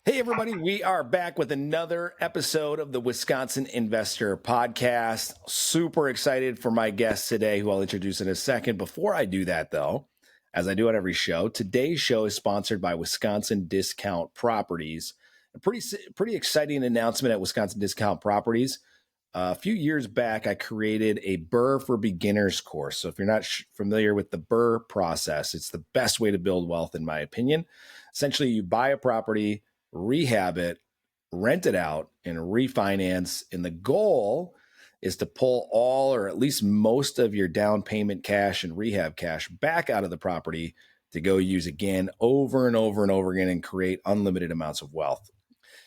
Hey, everybody, we are back with another episode of the Wisconsin Investor Podcast. Super excited for my guest today, who I'll introduce in a second. Before I do that, though, as I do on every show, today's show is sponsored by Wisconsin Discount Properties. A pretty exciting announcement at Wisconsin Discount Properties. A few years back, I created a BRRRR for Beginners course. So if you're not familiar with the BRRRR process, it's the best way to build wealth, in my opinion. Essentially, you buy a property, rehab it, rent it out, and refinance. And the goal is to pull all or at least most of your down payment cash and rehab cash back out of the property to go use again over and over and over again and create unlimited amounts of wealth.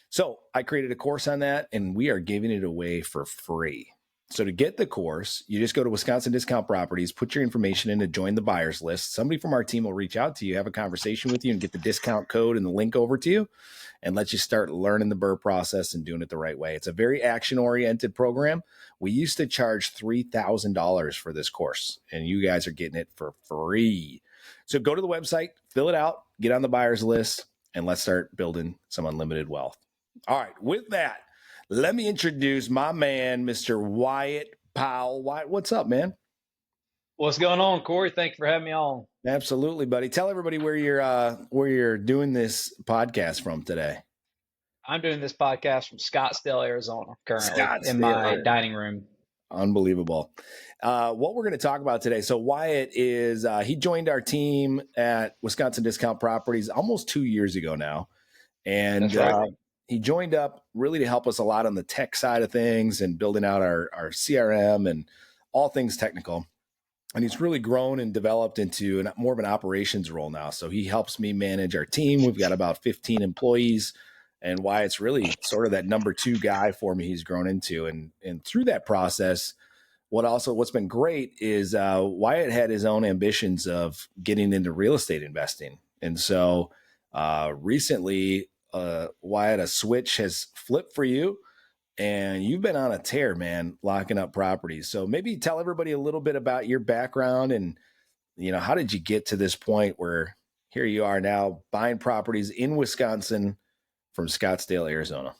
So I created a course on that, and we are giving it away for free. So to get the course, you just go to Wisconsin Discount Properties, put your information in to join the buyers list. Somebody from our team will reach out to you, have a conversation with you, and get the discount code and the link over to you and let you start learning the BRRRR process and doing it the right way. It's a very action-oriented program. We used to charge $3,000 for this course, and you guys are getting it for free. So go to the website, fill it out, get on the buyers list, and let's start building some unlimited wealth. All right, with that, let me introduce my man, Mr. Wyatt Powell. Wyatt, what's up, man? What's going on, Corey? Thank you for having me on. Absolutely, buddy. Tell everybody where you're doing this podcast from today. I'm doing this podcast from Scottsdale, Arizona, currently in my dining room. Unbelievable. What we're going to talk about today. So Wyatt is he joined our team at Wisconsin Discount Properties almost 2 years ago now, and That's right. he joined up really to help us a lot on the tech side of things and building out our CRM and all things technical. And he's really grown and developed into more of an operations role now. So he helps me manage our team. We've got about 15 employees, and Wyatt's really sort of that number two guy for me. He's grown into, and through that process, what's been great is Wyatt had his own ambitions of getting into real estate investing. And so recently, Wyatt, a switch has flipped for you, and you've been on a tear, man, locking up properties. So maybe tell everybody a little bit about your background and, how did you get to this point where here you are now buying properties in Wisconsin from Scottsdale, Arizona?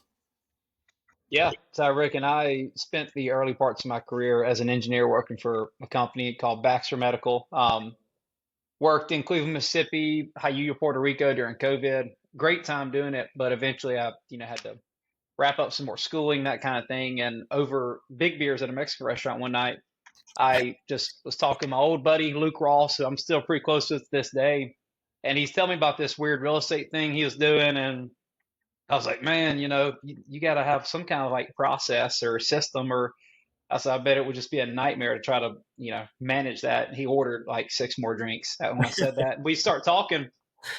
Yeah. So Rick and I spent the early parts of my career as an engineer working for a company called Baxter Medical. Worked in Cleveland, Mississippi, Hialeah, Puerto Rico during COVID. Great time doing it, but eventually I, had to wrap up some more schooling, that kind of thing. And over big beers at a Mexican restaurant one night, I just was talking to my old buddy, Luke Ross, who I'm still pretty close with this day. And he's telling me about this weird real estate thing he was doing. And I was like, man, you got to have some kind of like process or system, or I said, I bet it would just be a nightmare to try to, manage that. And he ordered like 6 more drinks when I said that. We start talking,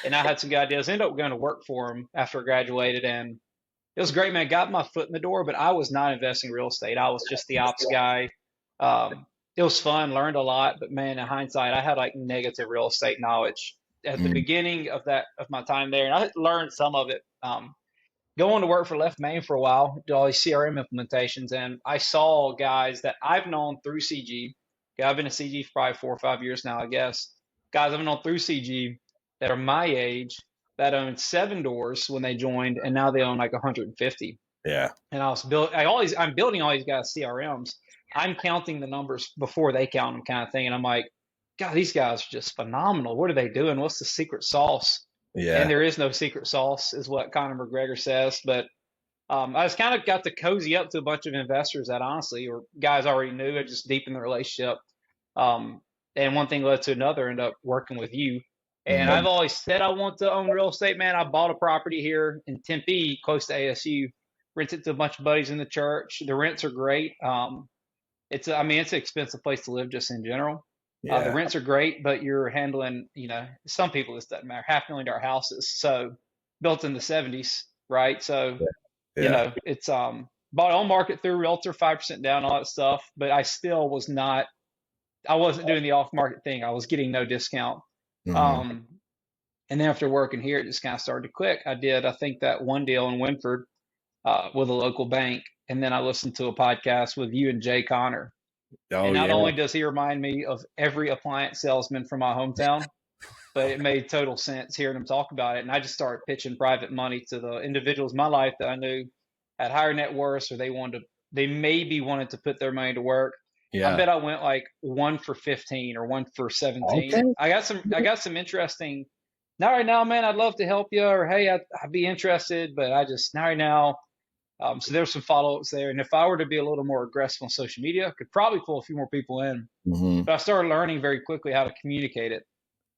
and I had some good ideas. I ended up going to work for him after I graduated, and it was great, man. Got my foot in the door, but I was not investing in real estate. I was just the ops guy. It was fun, learned a lot, but man, in hindsight, I had like negative real estate knowledge at the beginning of my time there, and I learned some of it. Going to work for Left Main for a while, did all these CRM implementations, and I saw guys that I've known through CG. I've been a CG for probably 4 or 5 years now, I guess. Guys I've known through CG that are my age that owned 7 doors when they joined, and now they own like 150. Yeah. And I'm building all these guys CRMs. I'm counting the numbers before they count them, kind of thing. And I'm like, God, these guys are just phenomenal. What are they doing? What's the secret sauce? Yeah. And there is no secret sauce, is what Conor McGregor says. But I just kind of got to cozy up to a bunch of investors that honestly, or guys already knew, it just deepened the relationship. And one thing led to another, ended up working with you. And I've always said I want to own real estate, man. I bought a property here in Tempe, close to ASU, rented to a bunch of buddies in the church. The rents are great. It's an expensive place to live just in general. Yeah. The rents are great, but you're handling, some people this doesn't matter, $500,000 houses. So built in the 70s, right? So, it's bought on market through realtor, 5% down, all that stuff. But I still I wasn't doing the off market thing. I was getting no discount. And then after working here, it just kind of started to click. I think that one deal in Winford with a local bank. And then I listened to a podcast with you and Jay Connor. And not only does he remind me of every appliance salesman from my hometown, but it made total sense hearing them talk about it. And I just started pitching private money to the individuals in my life that I knew had higher net worths, or they maybe wanted to put their money to work. I Yeah. bet I went like 1 for 15 or 1 for 17. Okay. I got some interesting. Not right now, man. I'd love to help you, or hey, I'd be interested, but I just not right now. So there's some follow-ups there. And if I were to be a little more aggressive on social media, I could probably pull a few more people in. Hmm. But I started learning very quickly how to communicate it.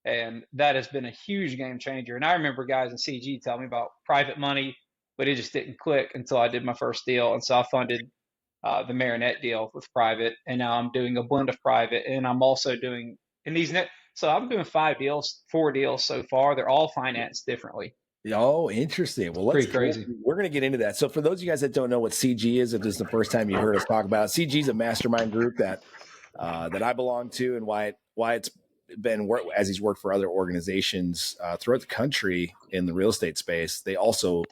And that has been a huge game changer. And I remember guys in CG tell me about private money, but it just didn't click until I did my first deal. And so I funded the Marinette deal with private. And now I'm doing a blend of private. And I'm also doing in these net. So I'm doing 4 deals so far. They're all financed differently. Oh, interesting. Well, Pretty crazy. we're going to get into that. So, for those of you guys that don't know what CG is, if this is the first time you heard us talk about it, CG is a mastermind group that I belong to, and Wyatt's been as he's worked for other organizations throughout the country in the real estate space. They also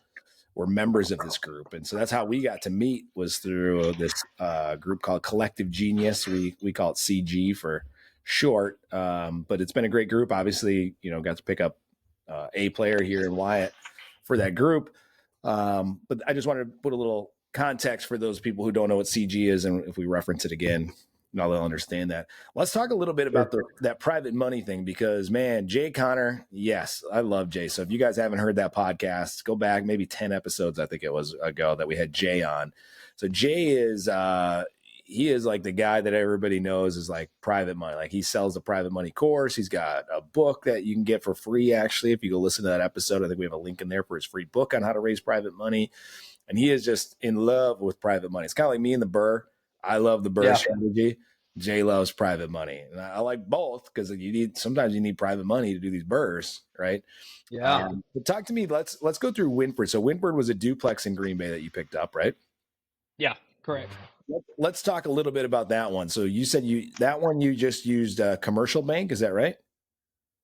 were members of this group, and so that's how we got to meet, was through this group called Collective Genius. We call it CG for short, but it's been a great group. Obviously, got to pick up a player here in Wyatt for that group. But I just wanted to put a little context for those people who don't know what CG is, and if we reference it again, now they'll understand that. Let's talk a little bit about that private money thing, because, man, Jay Connor, yes, I love Jay. So if you guys haven't heard that podcast, go back maybe 10 episodes, I think it was ago, that we had Jay on. So Jay is he is like the guy that everybody knows is like private money. Like, he sells the private money course. He's got a book that you can get for free, actually, if you go listen to that episode. I think we have a link in there for his free book on how to raise private money. And he is just in love with private money. It's kind of like me and the BRRRR. I love the BRRRR strategy. Jay loves private money. And I like both, because sometimes you need private money to do these BRRRRs, right? Yeah. But talk to me. Let's go through Winford. So Winford was a duplex in Green Bay that you picked up, right? Yeah, correct. Let's talk a little bit about that one. So you said you just used a commercial bank. Is that right?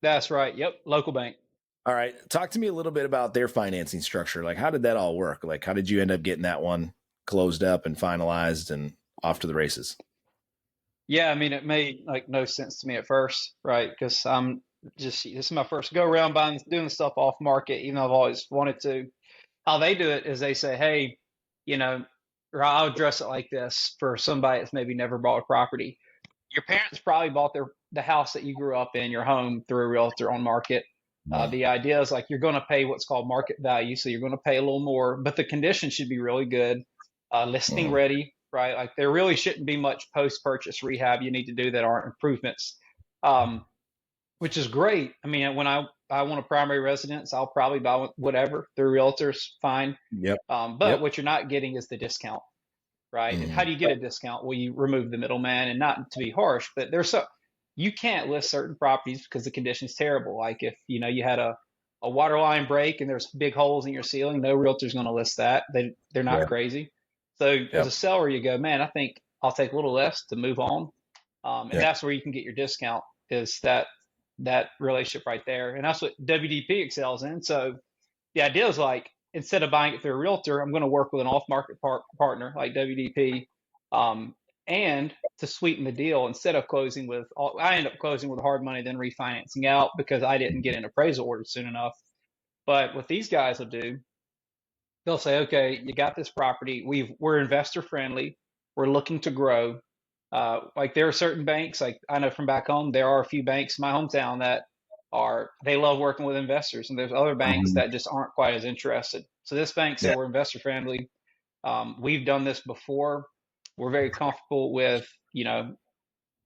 That's right. Yep. Local bank. All right. Talk to me a little bit about their financing structure. Like, how did that all work? Like, how did you end up getting that one closed up and finalized and off to the races? Yeah, I mean, it made like no sense to me at first, right? Because this is my first go around doing stuff off market, even though I've always wanted to. How they do it is they say, hey, or I'll address it like this for somebody that's maybe never bought a property. Your parents probably bought the house that you grew up in, your home, through a realtor on market. The idea is like you're going to pay what's called market value, so you're going to pay a little more, but the condition should be really good, listing ready, right? Like, there really shouldn't be much post-purchase rehab you need to do that aren't improvements, which is great. I mean, when I want a primary residence, I'll probably buy whatever through realtors, fine. Yep. But what you're not getting is the discount, right? And how do you get a discount? Well, you remove the middleman, and not to be harsh, but you can't list certain properties because the condition's terrible. Like, if you had a water line break and there's big holes in your ceiling, no realtor's going to list that. They're not crazy. So as a seller, you go, man, I think I'll take a little less to move on. And that's where you can get your discount, is that relationship right there. And that's what WDP excels in. So the idea is, like, instead of buying it through a realtor, I'm going to work with an off-market partner like WDP, and to sweeten the deal, instead of closing with, I end up closing with hard money, then refinancing out because I didn't get an appraisal order soon enough. But what these guys will do, they'll say, okay, you got this property. We're investor friendly. We're looking to grow. Like, there are certain banks, like I know from back home, there are a few banks in my hometown that they love working with investors, and there's other banks that just aren't quite as interested. So this bank said, we're investor friendly. We've done this before. We're very comfortable with,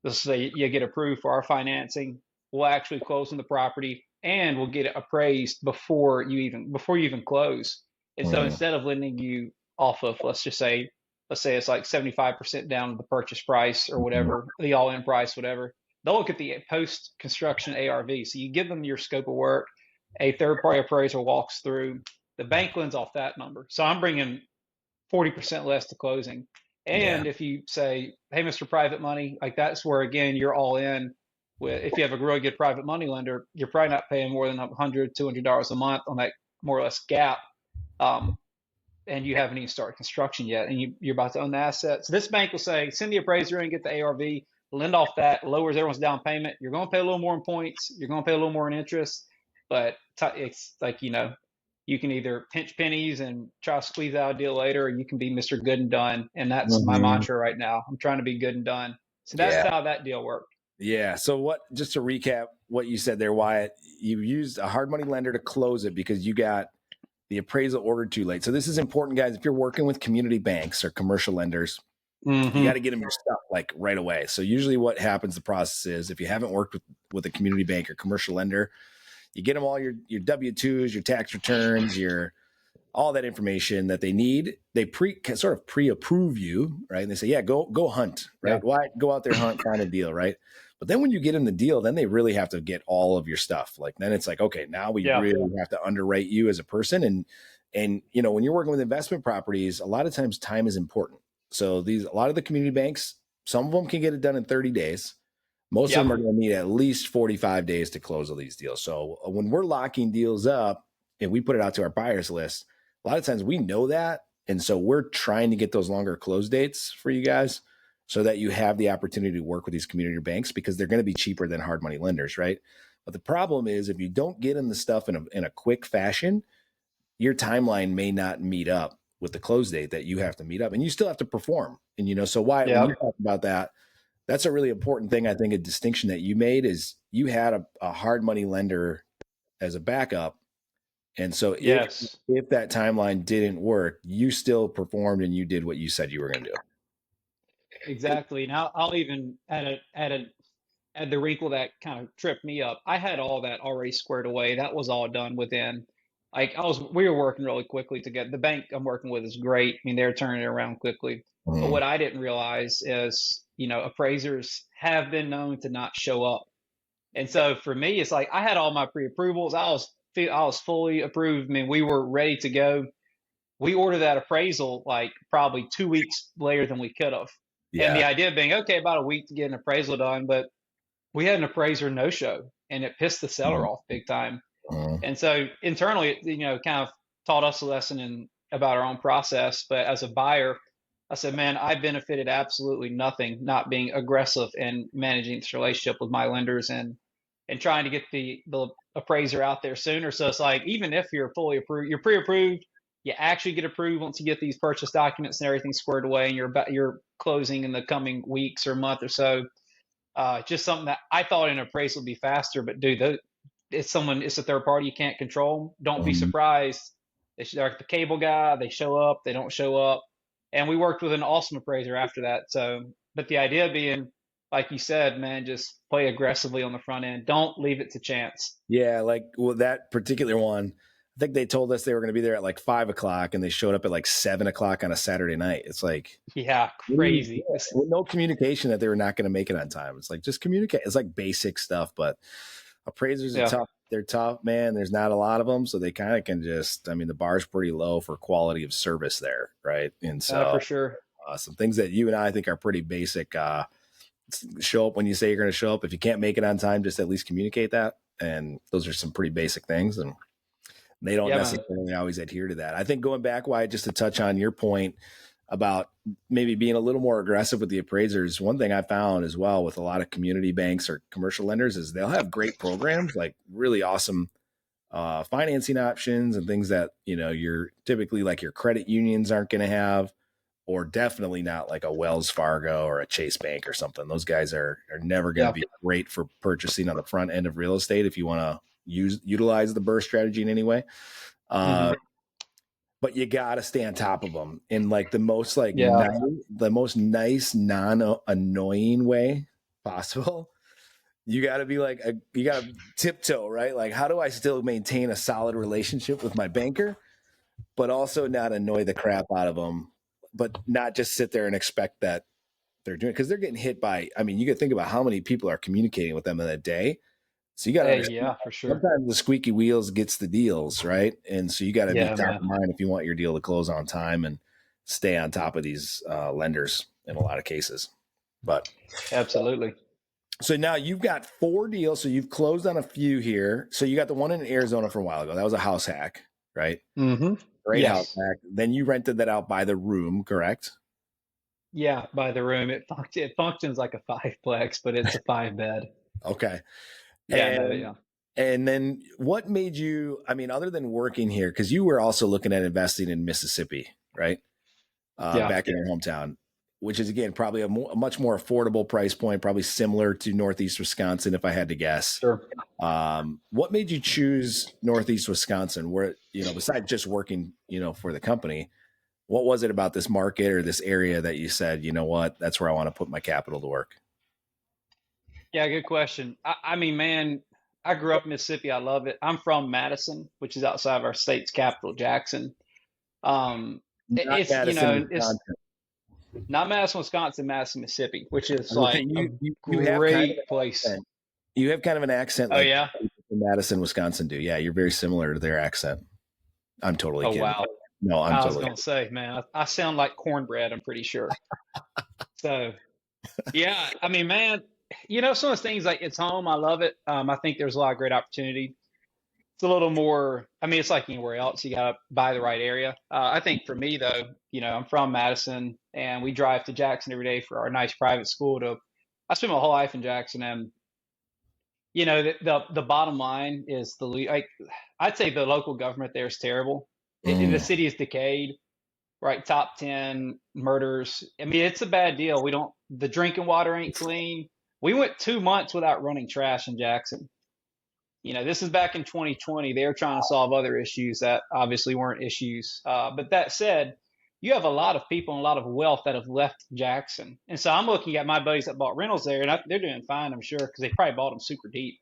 let's say you get approved for our financing. We'll actually close on the property, and we'll get it appraised before you even close. And so instead of lending you off of, let's say it's like 75% down to the purchase price or whatever, the all-in price, whatever, they'll look at the post-construction ARV. So you give them your scope of work, a third-party appraiser walks through, the bank lends off that number. So I'm bringing 40% less to closing. And if you say, hey, Mr. Private Money, like, that's where, again, you're all in. If you have a really good private money lender, you're probably not paying more than $100, $200 a month on that more or less gap. And you haven't even started construction yet, and you're about to own the asset. So this bank will say, send the appraiser in, get the ARV. lend off that, lowers everyone's down payment. You're going to pay a little more in points. You're going to pay a little more in interest, but it's like, you can either pinch pennies and try to squeeze out a deal later, or you can be Mr. Good and Done. And that's my Mhm. mantra right now. I'm trying to be good and done. So that's Yeah. how that deal worked. Yeah. So just to recap what you said there, Wyatt, you used a hard money lender to close it because you got the appraisal ordered too late. So this is important, guys. If you're working with community banks or commercial lenders, you got to get them your stuff like right away. So usually what happens, the process is, if you haven't worked with a community bank or commercial lender, you get them all your W-2s, your tax returns, all that information that they need. They sort of pre-approve you, right? And they say, yeah, go hunt, right? Yeah. Why go out there, hunt, find a deal, right? But then when you get in the deal, then they really have to get all of your stuff. Like then it's like, okay, now we Yeah. really have to underwrite you as a person. And when you're working with investment properties, a lot of times time is important. So a lot of the community banks, some of them can get it done in 30 days. Most of them are going to need at least 45 days to close all these deals. So when we're locking deals up and we put it out to our buyers list, a lot of times we know that. And so we're trying to get those longer close dates for you guys so that you have the opportunity to work with these community banks because they're going to be cheaper than hard money lenders, right? But the problem is if you don't get them the stuff in a quick fashion, your timeline may not meet up with the close date that you have to meet up, and you still have to perform. And so why when you talk about that, that's a really important thing. I think a distinction that you made is you had a hard money lender as a backup. And so if that timeline didn't work, you still performed and you did what you said you were going to do. Exactly. Now I'll even add the wrinkle that kind of tripped me up. I had all that already squared away. That was all done within, like we were working really quickly together. The bank I'm working with is great. I mean, they're turning it around quickly. But what I didn't realize is, appraisers have been known to not show up. And so for me, it's like I had all my pre-approvals. I was fully approved. I mean, we were ready to go. We ordered that appraisal like probably 2 weeks later than we could have. And the Yeah. idea being, okay, about a week to get an appraisal done, but we had an appraiser no show and it pissed the seller off big time. And so internally, it, kind of taught us a lesson about our own process. But as a buyer, I said, man, I benefited absolutely nothing not being aggressive in managing this relationship with my lenders and trying to get the appraiser out there sooner. So it's like, even if you're fully approved, you're pre-approved, you actually get approved once you get these purchase documents and everything squared away, and you're closing in the coming weeks or month or so. Just something that I thought an appraisal would be faster, but dude, it's a third party you can't control. Don't be surprised. They're like the cable guy. They show up, they don't show up, and we worked with an awesome appraiser after that. So, but the idea being, like you said, man, just play aggressively on the front end. Don't leave it to chance. Yeah. Like that particular one, I think they told us they were going to be there at like 5 o'clock and they showed up at like 7 o'clock on a Saturday night. It's like, Yeah, crazy. with no communication that they were not going to make it on time. It's like, just communicate. It's like basic stuff, but appraisers are tough. They're tough, man. There's not a lot of them. So they kind of can the bar's pretty low for quality of service there. Right. And so for sure. Some things that you and I think are pretty basic, show up when you say you're going to show up. If you can't make it on time, just at least communicate that. And those are some pretty basic things. And they don't necessarily always adhere to that. I think going back, Wyatt, just to touch on your point about maybe being a little more aggressive with the appraisers, one thing I found as well with a lot of community banks or commercial lenders is they'll have great programs, like really awesome financing options and things that, you're typically like your credit unions aren't going to have, or definitely not like a Wells Fargo or a Chase Bank or something. Those guys are never going to be great for purchasing on the front end of real estate if you want to utilize the BRRRR strategy in any way. But you got to stay on top of them in like the most nice, non-annoying way possible. You got to be like, you got to tiptoe, right? Like, how do I still maintain a solid relationship with my banker, but also not annoy the crap out of them, but not just sit there and expect that they're doing, because they're getting hit by, you can think about how many people are communicating with them in a day. So you got to for sure. Sometimes the squeaky wheels gets the deals, right? And so you got to be top of mind if you want your deal to close on time and stay on top of these lenders in a lot of cases. But absolutely. So now you've got 4 deals. So you've closed on a few here. So you got the one in Arizona from a while ago. That was a house hack, right? Great house hack. Then you rented that out by the room, correct? Yeah, by the room. It functions like a fiveplex, but it's a 5 bed. Okay. Yeah, no, And yeah. and then what made you, I mean, other than working here, because you were also looking at investing in Mississippi, right? Yeah, Back in your hometown, which is again probably a much more affordable price point, probably similar to Northeast Wisconsin, if I had to guess. sure. What made you choose Northeast Wisconsin? Where, besides just working, for the company, what was it about this market or this area that you said, you know what, that's where I want to put my capital to work? Yeah, good question. I mean, man, I grew up in Mississippi. I love it. I'm from Madison, which is outside of our state's capital, Jackson. Not It's, Madison, it's Wisconsin. not Madison, Wisconsin, Madison, Mississippi, which I is was gonna like say, a you have kind of great an place. accent. You have kind of an accent Oh, like yeah. Madison, Wisconsin do. Yeah, you're very similar to their accent. I'm totally Oh, kidding. wow. No, I'm I was totally going to say, man, I sound like cornbread, I'm pretty sure. So, yeah, I mean, man, some of those things like it's home. I love it. I think there's a lot of great opportunity. It's a little more, I mean, it's like anywhere else. You got to buy the right area. I think for me, though, I'm from Madison and we drive to Jackson every day for our nice private school. I spent my whole life in Jackson, and, the bottom line is like, I'd say the local government there is terrible. The Mm, city is decayed, right? Top 10 murders. I mean, it's a bad deal. The drinking water ain't clean. We went 2 months without running trash in Jackson. This is back in 2020. They're trying to solve other issues that obviously weren't issues. But that said, you have a lot of people and a lot of wealth that have left Jackson. And so I'm looking at my buddies that bought rentals there, and they're doing fine, I'm sure, because they probably bought them super deep.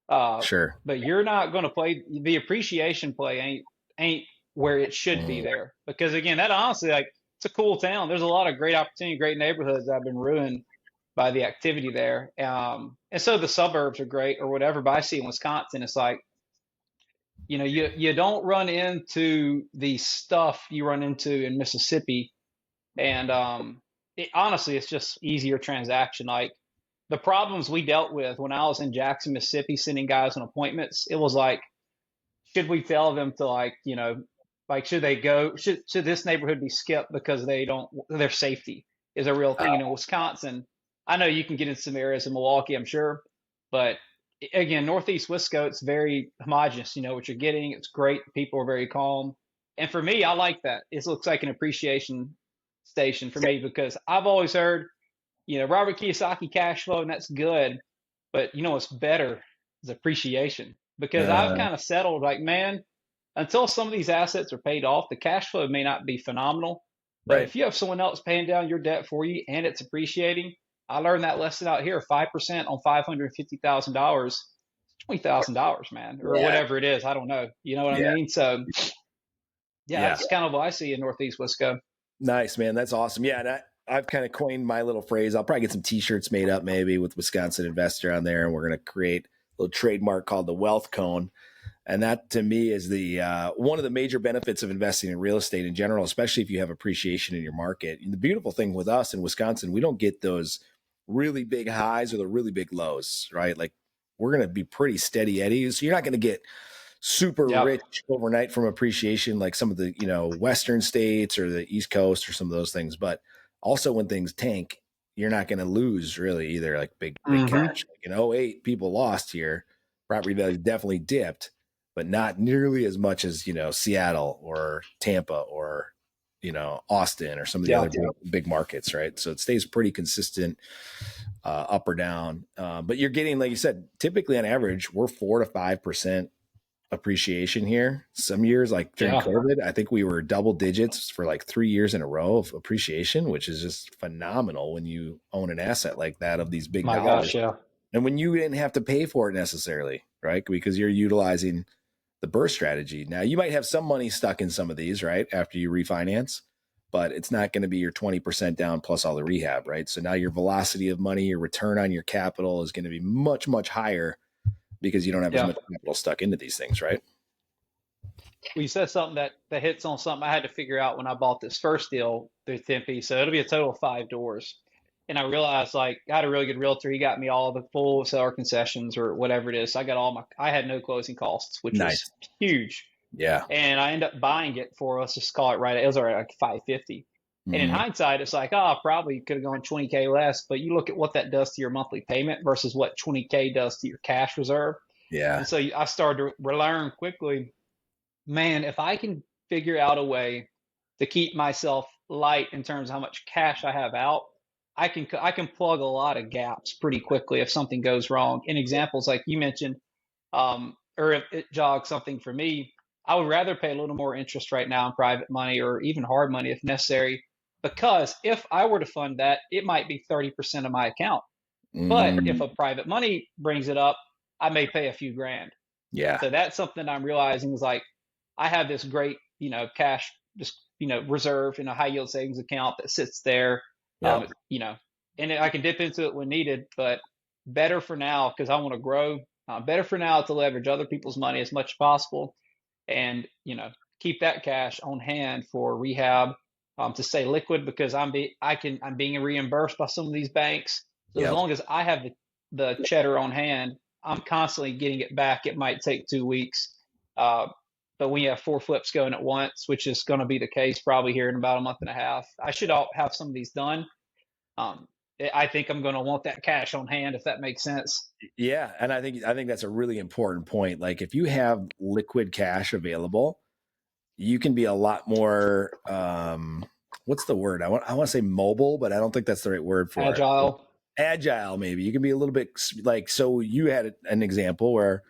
Uh, sure. but you're not going to play the appreciation play ain't where it should be Mm, there, because again, that honestly, like, it's a cool town. There's a lot of great opportunity, great neighborhoods that have been ruined by the activity there. And so the suburbs are great or whatever. But I see in Wisconsin, it's like, you don't run into the stuff you run into in Mississippi. And honestly, it's just easier transaction. Like the problems we dealt with when I was in Jackson, Mississippi, sending guys on appointments, it was like, should we tell them to, like, like, should they go, should this neighborhood be skipped because their safety is a real thing. And in Wisconsin, I know you can get in some areas in Milwaukee, I'm sure, but again, Northeast Wisco, it's very homogenous. You know what you're getting. It's great. People are very calm. And for me, I like that. It looks like an appreciation station for me, because I've always heard, Robert Kiyosaki cash flow, and that's good. But what's better is appreciation, because I've uh, kind of settled like, man, until some of these assets are paid off, the cash flow may not be phenomenal. But right. if you have someone else paying down your debt for you and it's appreciating, I learned that lesson out here. 5% on $550,000, $20,000, man, or Yeah. whatever it is. I don't know. You know what I Yeah. mean? So yeah, Yeah. that's kind of what I see in Northeast Wisco. Nice, man. That's awesome. Yeah. And I've kind of coined my little phrase. I'll probably get some t-shirts made up maybe with Wisconsin Investor on there. And we're going to create a little trademark called the Wealth Cone. And that to me is the one of the major benefits of investing in real estate in general, especially if you have appreciation in your market. And the beautiful thing with us in Wisconsin, we don't get those really big highs or the really big lows, right? Like we're going to be pretty steady eddies. So you're not going to get super Yep. rich overnight from appreciation like some of the, Western states or the East Coast or some of those things. But also when things tank, you're not going to lose really either, like big Mm-hmm. cash. Like in '08, people lost here. Property values definitely dipped, but not nearly as much as, Seattle or Tampa or, Austin or some of the Yeah. other big markets, right? So it stays pretty consistent up or down. But you're getting, like you said, typically on average, we're 4 to 5% appreciation here. Some years, like during Yeah. COVID, I think we were double digits for like 3 years in a row of appreciation, which is just phenomenal when you own an asset like that of these big My dollars. gosh. Yeah. And when you didn't have to pay for it necessarily, right? Because you're utilizing the burst strategy. Now you might have some money stuck in some of these, right? After you refinance, but it's not going to be your 20% down plus all the rehab, right? So now your velocity of money, your return on your capital is going to be much, much higher because you don't have as Yeah. much capital stuck into these things, right? Well, you said something that hits on something I had to figure out when I bought this first deal through Tempe. So it'll be a total of 5 doors. And I realized, like, I had a really good realtor. He got me all the full seller concessions or whatever it is. So I had no closing costs, which was Nice. huge. Yeah. And I ended up buying it for, let's just call it right. It was already like 550. And in Mhm. hindsight, it's like, oh, probably could have gone 20K less, but you look at what that does to your monthly payment versus what 20K does to your cash reserve. Yeah. And so I started to learn quickly, man, if I can figure out a way to keep myself light in terms of how much cash I have out, I can plug a lot of gaps pretty quickly if something goes wrong. In examples like you mentioned, or if it jogs something for me, I would rather pay a little more interest right now in private money or even hard money if necessary, because if I were to fund that, it might be 30% of my account. But if Mm, a private money brings it up, I may pay a few grand. yeah. So that's something I'm realizing is like I have this great, cash, just, reserve in a high yield savings account that sits there, Yep. and I can dip into it when needed, but better for now because I want to grow. Better for now to leverage other people's money as much as possible and, keep that cash on hand for rehab, to stay liquid because I'm being reimbursed by some of these banks. So as Yep. long as I have the cheddar on hand, I'm constantly getting it back. It might take 2 weeks. Uh, but when you have four flips going at once, which is going to be the case probably here in about a month and a half, I should have some of these done. Um, I think I'm going to want that cash on hand if that makes sense. Yeah, and I think that's a really important point. Like if you have liquid cash available, you can be a lot more what's the word? I want to say mobile, but I don't think that's the right word for it. Agile. Agile, maybe. You can be a little bit like, so you had an example where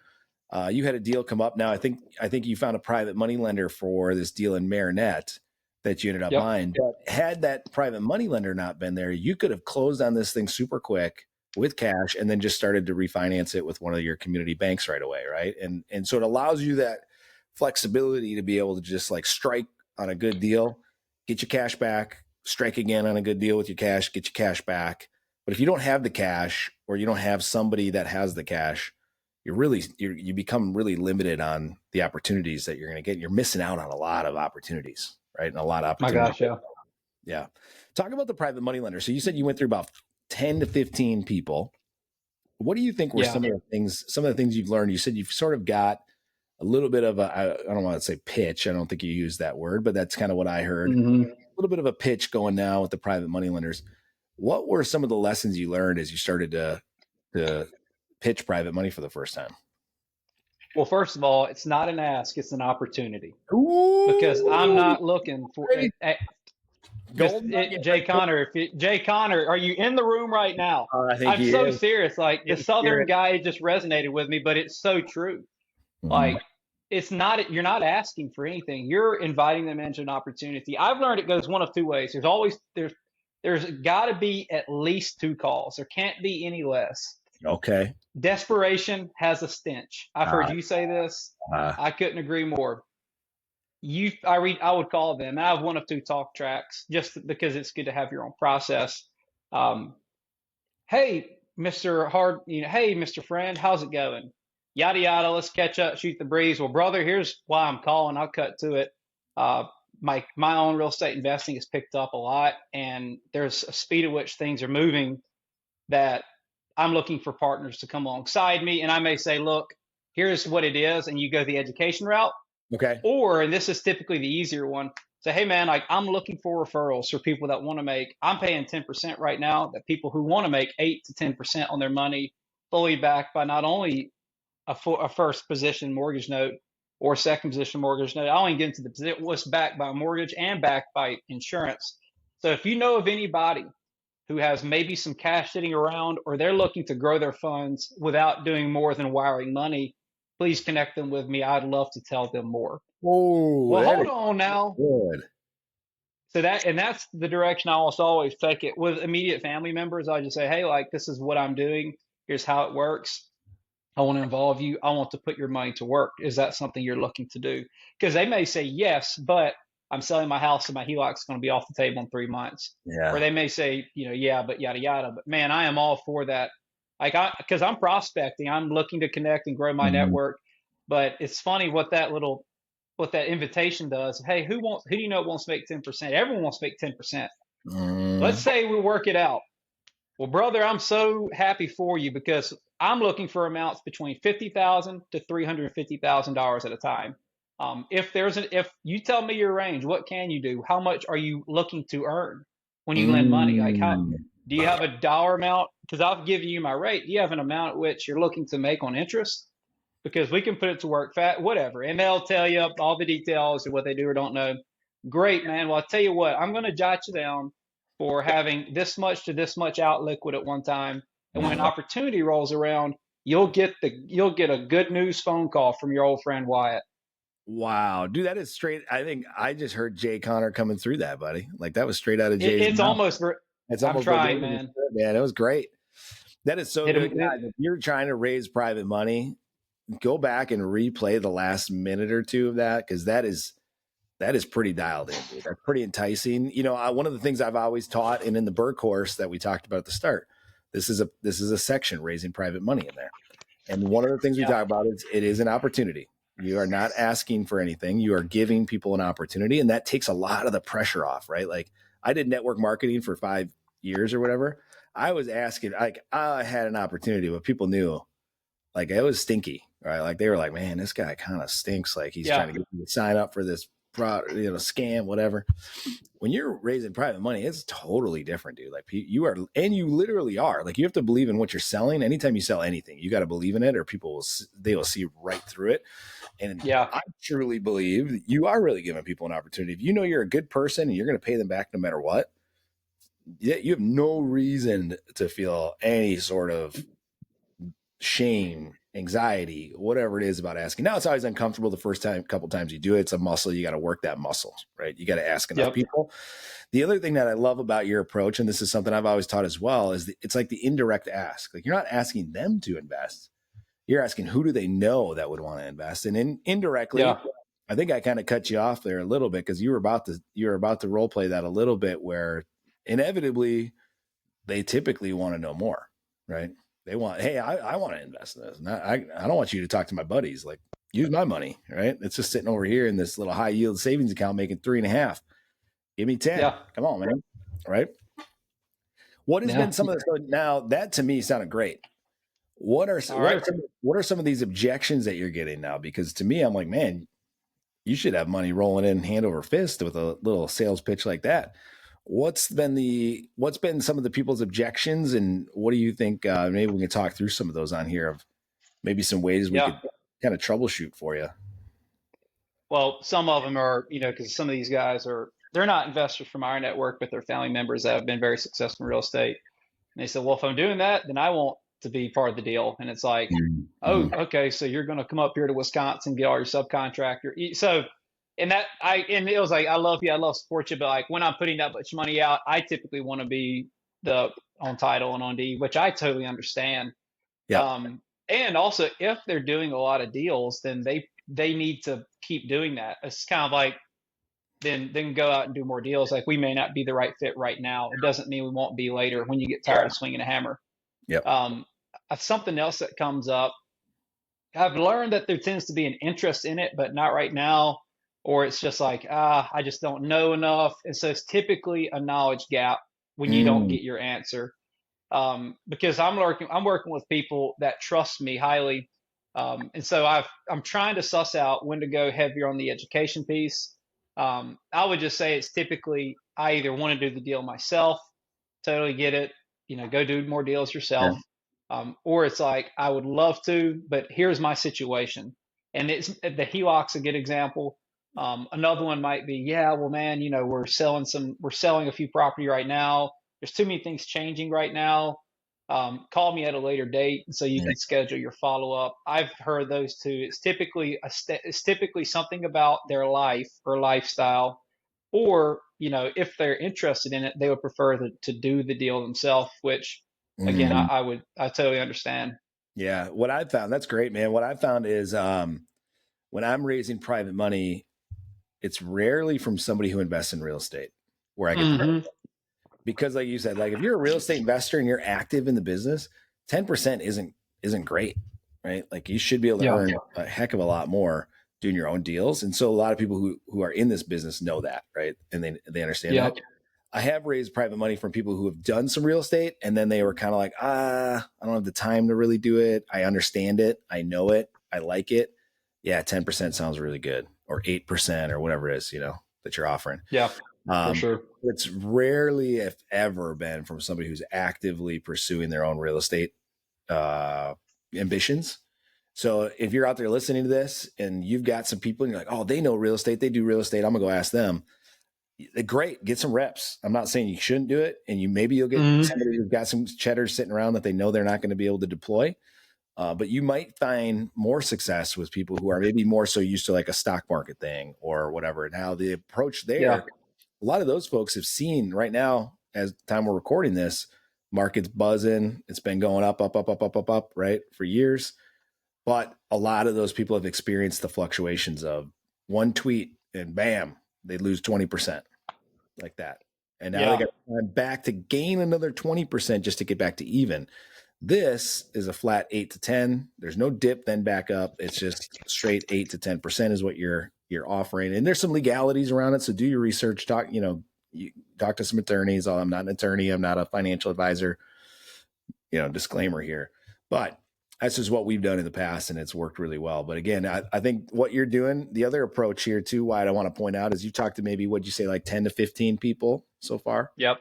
you had a deal come up. Now I think you found a private money lender for this deal in Marinette that you ended up Yep. buying. But had that private money lender not been there, you could have closed on this thing super quick with cash and then just started to refinance it with one of your community banks right away, right? And so it allows you that flexibility to be able to just like strike on a good deal, get your cash back, strike again on a good deal with your cash, get your cash back. But if you don't have the cash or you don't have somebody that has the cash, you become really limited on the opportunities that you're going to get. You're missing out on a lot of opportunities, right? And a lot of My opportunities. gosh, yeah. Yeah. Talk about the private money lender. So you said you went through about 10 to 15 people. What do you think were Yeah. some of the things you've learned? You said you've sort of got a little bit of I don't want to say pitch. I don't think you used that word, but that's kind of what I heard. Hmm. A little bit of a pitch going now with the private money lenders. What were some of the lessons you learned as you started to pitch private money for the first time? Well, first of all, it's not an ask, it's an opportunity because I'm Ooh, not looking for great. Miss Gold nugget Jay right there. Connor. Jay Connor, are you in the room right now? I think I'm he so is serious. Like the in Southern spirit. guy just resonated with me, but it's so true. Mhm. Like it's not, you're not asking for anything. You're inviting them into an opportunity. I've learned it goes one of two ways. There's got to be at least two calls. There can't be any less. Okay. Desperation has a stench. I've heard Uh, you say this. uh, I couldn't agree more. I would call them. I have one of two talk tracks just because it's good to have your own process. Um, hey, Mr. Hard, hey, Mr. Friend, how's it going? Yada yada. Let's catch up, shoot the breeze. Well, brother, here's why I'm calling. I'll cut to it. Uh, my own real estate investing has picked up a lot, and there's a speed at which things are moving that I'm looking for partners to come alongside me. And I may say, look, here's what it is, and you go the education route. okay. Or, and this is typically the easier one, say, hey man, like I'm looking for referrals for people that want to make, I'm paying 10% right now, that people who want to make 8 to 10% on their money, fully backed by not only a first position mortgage note or second position mortgage note. I only get into what's backed by a mortgage and backed by insurance. So if you know of anybody who has maybe some cash sitting around or they're looking to grow their funds without doing more than wiring money, please connect them with me. I'd love to tell them more. Oh, Well, that hold is on now. good. So that's the direction I almost always take it with immediate family members. I just say, hey, like this is what I'm doing. Here's how it works. I want to involve you. I want to put your money to work. Is that something you're looking to do? Because they may say yes, but I'm selling my house and my HELOC is going to be off the table in 3 months. Or Yeah. they may say, yeah, but yada yada. But man, I am all for that. Because I'm prospecting, I'm looking to connect and grow my Mhm. network. But it's funny what that invitation does. Hey, who do you know wants to make 10%? Everyone wants to make 10%. Let's Mm, say we work it out. Well, brother, I'm so happy for you because I'm looking for amounts between $50,000 to $350,000 at a time. If you tell me your range, what can you do? How much are you looking to earn when you lend money? Like, how Mm. do you have a dollar amount? Because I've given you my rate. Do you have an amount at which you're looking to make on interest? Because we can put it to work, whatever, and they'll tell you all the details of what they do or don't know. Great, man. Well, I'll tell you what, I'm going to jot you down for having this much to this much out liquid at one time, and when an opportunity rolls around, you'll get a good news phone call from your old friend Wyatt. Wow, dude, that is straight. I think I just heard Jay Connor coming through that, buddy. Like that was straight out of Jay's It's mouth. almost. It's I'm almost trying, verbatim, man. man. It was great. That is so Hit good, him. guys. If you're trying to raise private money, go back and replay the last minute or two of that because that is pretty dialed in, dude. That's pretty enticing. You know, one of the things I've always taught, and in the BRRRR course that we talked about at the start, this is a section raising private money in there. And one of the things we talk about is it is an opportunity. You are not asking for anything. You are giving people an opportunity, and that takes a lot of the pressure off, right? Like I did network marketing for 5 years or whatever. I was asking, like I had an opportunity, but people knew, like it was stinky, right? Like they were like, "Man, this guy kind of stinks. Like he's trying to get you to sign up for this product, scam, whatever." When you're raising private money, it's totally different, dude. Like you are, and you literally are. Like you have to believe in what you're selling. Anytime you sell anything, you got to believe in it, or they will see right through it. And I truly believe that you are really giving people an opportunity. If you know you're a good person and you're going to pay them back no matter what, you have no reason to feel any sort of shame, anxiety, whatever it is about asking. Now it's always uncomfortable the first couple times you do it. It's a muscle. You got to work that muscle, right? You got to ask enough people. The other thing that I love about your approach, and this is something I've always taught as well, is it's like the indirect ask. Like you're not asking them to invest. You're asking who do they know that would want to invest, and indirectly, I think I kind of cut you off there a little bit because you were about to role play that a little bit, where inevitably they typically want to know more, right? They want, hey, I want to invest in this, and I don't want you to talk to my buddies. Like use my money, right? It's just sitting over here in this little high yield savings account making 3.5. Give me 10. Come on, man, right? What has been some of the now that to me sounded great. What are some of these objections that you're getting now? Because to me, I'm like, man, you should have money rolling in hand over fist with a little sales pitch like that. What's been some of the people's objections, and what do you think? Maybe we can talk through some of those on here of maybe some ways we could kind of troubleshoot for you. Well, some of them are, because some of these guys they're not investors from our network, but they're family members that have been very successful in real estate. And they said, well, if I'm doing that, then I want to be part of the deal. And it's like, oh, okay, so you're going to come up here to Wisconsin, get all your subcontractor. So, and it was like, I love you, I love support you, but like when I'm putting that much money out, I typically want to be on title and on deed, which I totally understand. Yeah. And also, if they're doing a lot of deals, then they need to keep doing that. It's kind of like then go out and do more deals. Like we may not be the right fit right now. It doesn't mean we won't be later when you get tired of swinging a hammer. Yep. Something else that comes up, I've learned that there tends to be an interest in it, but not right now, or it's just like, I just don't know enough. And so it's typically a knowledge gap when you don't get your answer. Because I'm working with people that trust me highly. And so I'm trying to suss out when to go heavier on the education piece. I would just say it's typically I either want to do the deal myself, totally get it, go do more deals yourself, or it's like I would love to, but here's my situation, and it's the HELOC's a good example. Another one might be, yeah, well, man, we're selling a few property right now. There's too many things changing right now. Call me at a later date so you can schedule your follow up. I've heard those two. It's typically something about their life or lifestyle, or if they're interested in it, they would prefer to do the deal themselves. Which, again, I totally understand. Yeah, what I found, that's great, man. What I found is when I'm raising private money, it's rarely from somebody who invests in real estate where I get because like you said, like if you're a real estate investor and you're active in the business, 10% isn't great, right? Like you should be able to earn a heck of a lot more doing your own deals. And so a lot of people who are in this business know that, right? And they understand that. I have raised private money from people who have done some real estate, and then they were kind of like, I don't have the time to really do it. I understand it. I know it. I like it. Yeah, 10% sounds really good. or 8% or whatever it is, that you're offering. Yeah, for sure. It's rarely, if ever, been from somebody who's actively pursuing their own real estate ambitions. So if you're out there listening to this and you've got some people and you're like, oh, they know real estate, they do real estate, I'm gonna go ask them. Great, get some reps. I'm not saying you shouldn't do it, and maybe you'll get somebody who's got some cheddar sitting around that they know they're not going to be able to deploy. But you might find more success with people who are maybe more so used to like a stock market thing or whatever, and how the approach there. A lot of those folks have seen right now, as the time we're recording this, market's buzzing. It's been going up, right, for years. But a lot of those people have experienced the fluctuations of one tweet and bam, they lose 20% like that. And now they got to climb back to gain another 20% just to get back to even. This is a flat 8 to 10. There's no dip, then back up. It's just straight 8 to 10% is what you're offering. And there's some legalities around it. So do your research, talk to some attorneys. I'm not an attorney. I'm not a financial advisor, disclaimer here, but that's just what we've done in the past, and it's worked really well. But again, I think what you're doing, the other approach here too, Wyatt, I want to point out is you talked to maybe, what'd you say, like 10 to 15 people so far? Yep.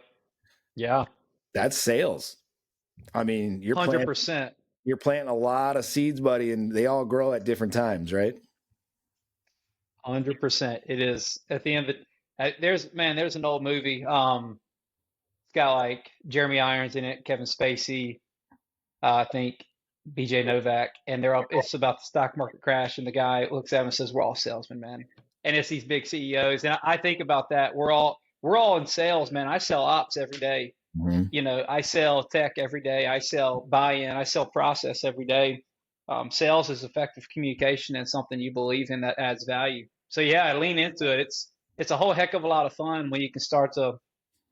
Yeah. That's sales. I mean, you're 100%. You're planting a lot of seeds, buddy, and they all grow at different times, right? 100%. It is at the end of it. There's an old movie. It's got like Jeremy Irons in it, Kevin Spacey, I think BJ Novak, and it's about the stock market crash, and the guy looks at him and says, "We're all salesmen, man." And it's these big CEOs, and I think about that. We're all in sales, man. I sell ops every day. I sell tech every day. I sell buy-in. I sell process every day. Sales is effective communication and something you believe in that adds value. So yeah, lean into it. It's a whole heck of a lot of fun when you can start to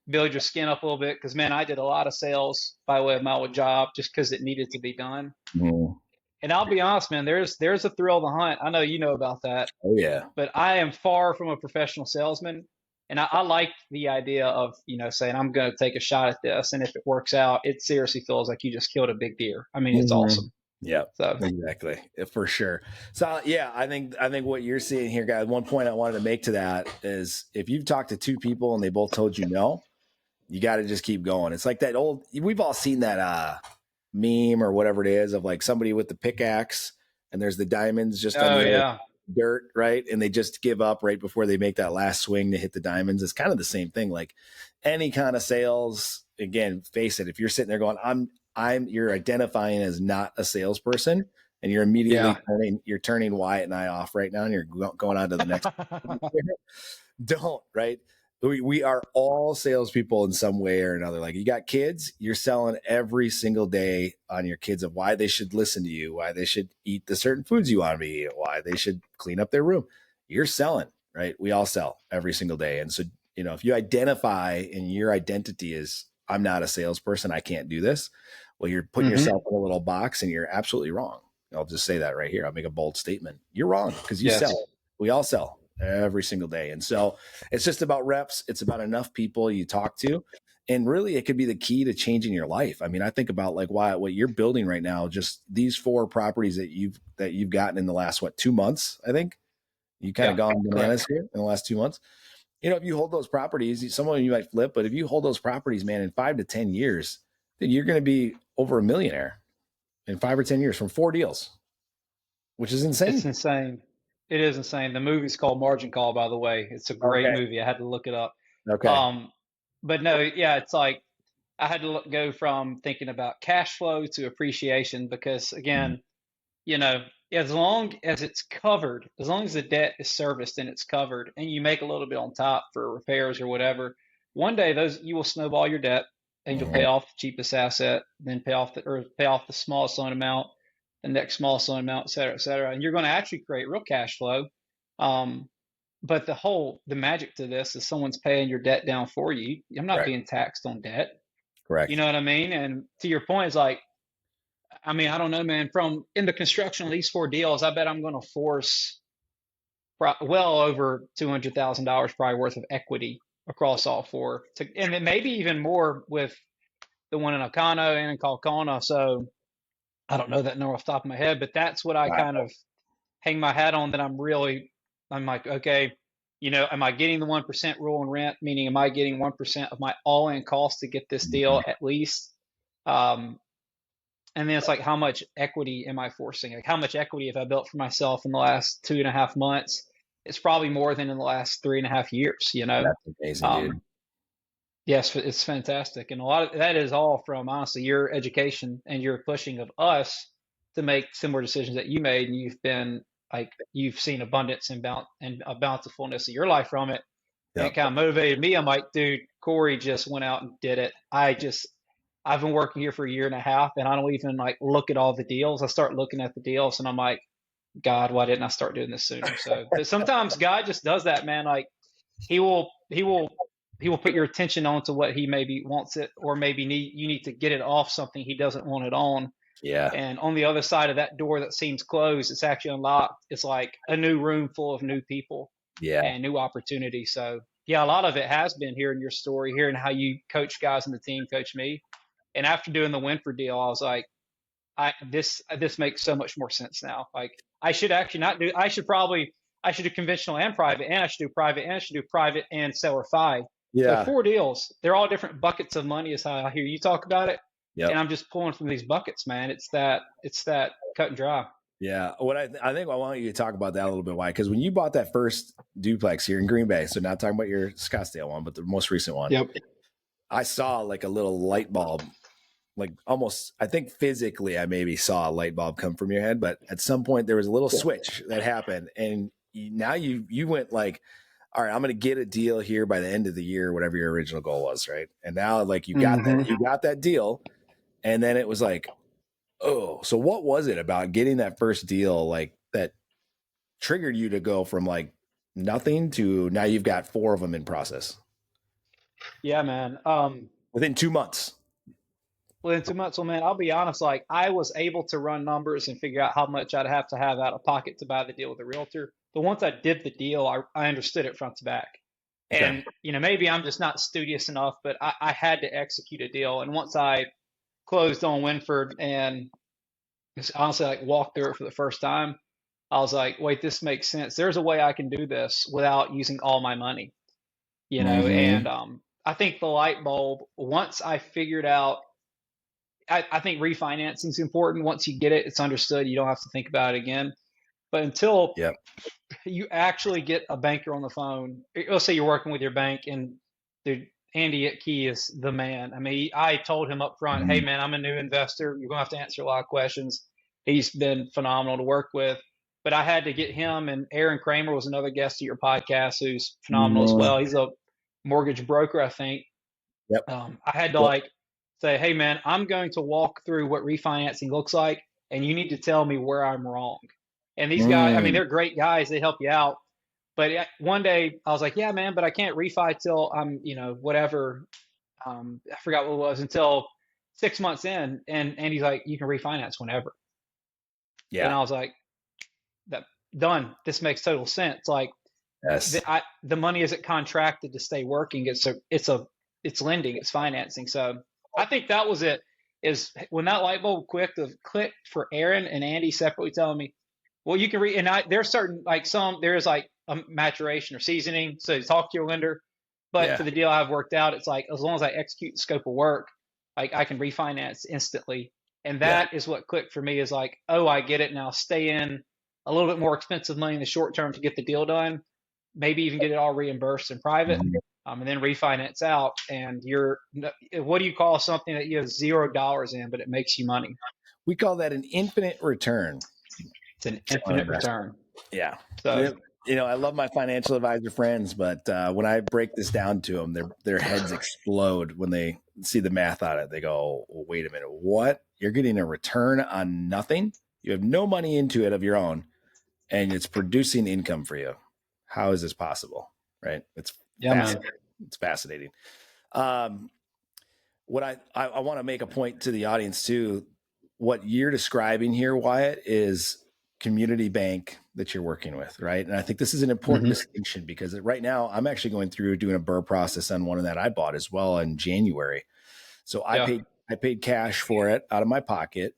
build your skin up a little bit. Because man, I did a lot of sales by way of my old job just because it needed to be done. And I'll be honest, man, there's a thrill to hunt. I know you know about that. Oh yeah. But I am far from a professional salesman. And I like the idea of, saying I'm going to take a shot at this. And if it works out, it seriously feels like you just killed a big deer. I mean, it's awesome. Yeah, so. Exactly. For sure. So yeah, I think what you're seeing here, guys, one point I wanted to make to that is if you've talked to two people and they both told you no, you got to just keep going. It's like that we've all seen that meme or whatever it is of like somebody with the pickaxe and there's the diamonds just on the dirt, right? And they just give up right before they make that last swing to hit the diamonds. It's kind of the same thing. Like any kind of sales, again, face it, if you're sitting there going, you're identifying as not a salesperson and you're immediately turning Wyatt and I off right now and you're going on to the next. Don't, right? We are all salespeople in some way or another. Like you got kids, you're selling every single day on your kids of why they should listen to you, why they should eat the certain foods you want to eat, why they should clean up their room. You're selling, right? We all sell every single day. And so, if you identify and your identity is, I'm not a salesperson, I can't do this. Well, you're putting yourself in a little box and you're absolutely wrong. I'll just say that right here. I'll make a bold statement. You're wrong because you sell. We all sell every single day. And so it's just about reps. It's about enough people you talk to. And really it could be the key to changing your life. I mean, I think about like what you're building right now, just these 4 properties that you've gotten in the last, 2 months, I think you kind of gone bananas here in the last 2 months. If you hold those properties, some of them you might flip, but if you hold those properties, man, in 5 to 10 years, then you're going to be over a millionaire in 5 or 10 years from 4 deals, which is insane. It's insane. It is insane. The movie's called Margin Call, by the way. It's a great movie. I had to look it up. Okay. But no, yeah, it's like I had to go from thinking about cash flow to appreciation because, again, as long as it's covered, as long as the debt is serviced and it's covered, and you make a little bit on top for repairs or whatever, one day you will snowball your debt and you'll pay off the cheapest asset, then pay off the smallest loan amount, the next smallest loan amount, et cetera. And you're going to actually create real cash flow. But the magic to this is someone's paying your debt down for you. I'm not being taxed on debt. Correct. You know what I mean? And to your point, it's like, I mean, I don't know, man, in the construction of these 4 deals, I bet I'm going to force well over $200,000 probably worth of equity across all 4 and then maybe even more with the one in Ocano and in Kalkona. So I don't know that number off the top of my head, but that's what I kind of hang my hat on, that I'm really I'm like, okay, am I getting the 1% rule in rent? Meaning, am I getting 1% of my all-in cost to get this deal at least? Um, and then it's like, how much equity am I forcing? Like, how much equity have I built for myself in the last 2.5 months? It's probably more than in the last 3.5 years, That's amazing, dude. Yes, it's fantastic. And a lot of that is all from honestly your education and your pushing of us to make similar decisions that you made. And you've seen abundance and a bountifulness of your life from it. And it Yep. kind of motivated me. I'm like, dude, Corey just went out and did it. I've been working here for a year and a half and I don't even like look at all the deals. I start looking at the deals and I'm like, God, why didn't I start doing this sooner? So but sometimes God just does that, man. Like he will he will he will put your attention onto what he maybe wants it or maybe you need to get it off something he doesn't want it on. Yeah. And on the other side of that door that seems closed, it's actually unlocked. It's like a new room full of new people Yeah. and new opportunity. So yeah, a lot of it has been hearing your story, hearing how you coach guys in the team, coach me. And after doing the Winford deal, I was like, this makes so much more sense now. Like I should actually not do. I should do conventional and private, and I should do private, and I should do private and seller fi. So Yeah. 4 deals. They're all different buckets of money, is how I hear you talk about it. Yep. And I'm just pulling from these buckets, man. It's that cut and dry. Yeah. What I think I want you to talk about that a little bit. Why? Because when you bought that first duplex here in Green Bay, so not talking about your Scottsdale one, but the most recent one. Yep. I saw like a little light bulb, like almost, I think physically I maybe saw a light bulb come from your head, but at some point there was a little switch that happened. And now you went like, all right, I'm going to get a deal here by the end of the year, whatever your original goal was. Right. And now like you got that deal. And then it was like, oh, so what was it about getting that first deal like that triggered you to go from like nothing to now you've got 4 of them in process? Yeah, man. Within 2 months. Within 2 months, well, man, I'll be honest. Like I was able to run numbers and figure out how much I'd have to have out of pocket to buy the deal with the realtor. But once I did the deal, I understood it front to back. Okay. And maybe I'm just not studious enough, but I had to execute a deal. And once I closed on Winford and just honestly like walked through it for the first time, I was like, wait, this makes sense. There's a way I can do this without using all my money, And I think the light bulb, once I figured out, I think refinancing is important. Once you get it, it's understood. You don't have to think about it again. But until Yep. you actually get a banker on the phone, let's say you're working with your bank and dude, Andy at Key is the man. I mean, I told him up front, hey man, I'm a new investor. You're gonna have to answer a lot of questions. He's been phenomenal to work with. But I had to get him, and Aaron Kramer was another guest of your podcast who's phenomenal as well. He's a mortgage broker, I think. Yep. I had to like say, hey man, I'm going to walk through what refinancing looks like, and you need to tell me where I'm wrong. And these guys, I mean, they're great guys. They help you out. But one day I was like, yeah, man, but I can't refi till I'm, whatever. I forgot what it was until 6 months in. And he's like, you can refinance whenever. Yeah. And I was like, that done. This makes total sense. Like Yes. the money isn't contracted to stay working. It's lending, it's financing. So I think that was it. Is when that light bulb clicked for Aaron and Andy separately telling me, well, you can read, and there's certain there's like a maturation or seasoning. So you talk to your lender, but for the deal I've worked out, it's like as long as I execute the scope of work, like I can refinance instantly, and that is what clicked for me. Is like, oh, I get it now. Stay in a little bit more expensive money in the short term to get the deal done, maybe even get it all reimbursed in private, and then refinance out. And what do you call something that you have $0 in, but it makes you money? We call that an infinite return. It's an infinite return. Yeah. So, I love my financial advisor friends, but when I break this down to them, their heads explode when they see the math on it. They go, well, wait a minute, what? You're getting a return on nothing? You have no money into it of your own, and it's producing income for you. How is this possible? Right? It's fascinating. It's fascinating. What I want to make a point to the audience too. What you're describing here, Wyatt, is community bank that you're working with, right? And I think this is an important distinction because right now I'm actually going through doing a BRRRR process on one that I bought as well in January. So I paid cash for it out of my pocket.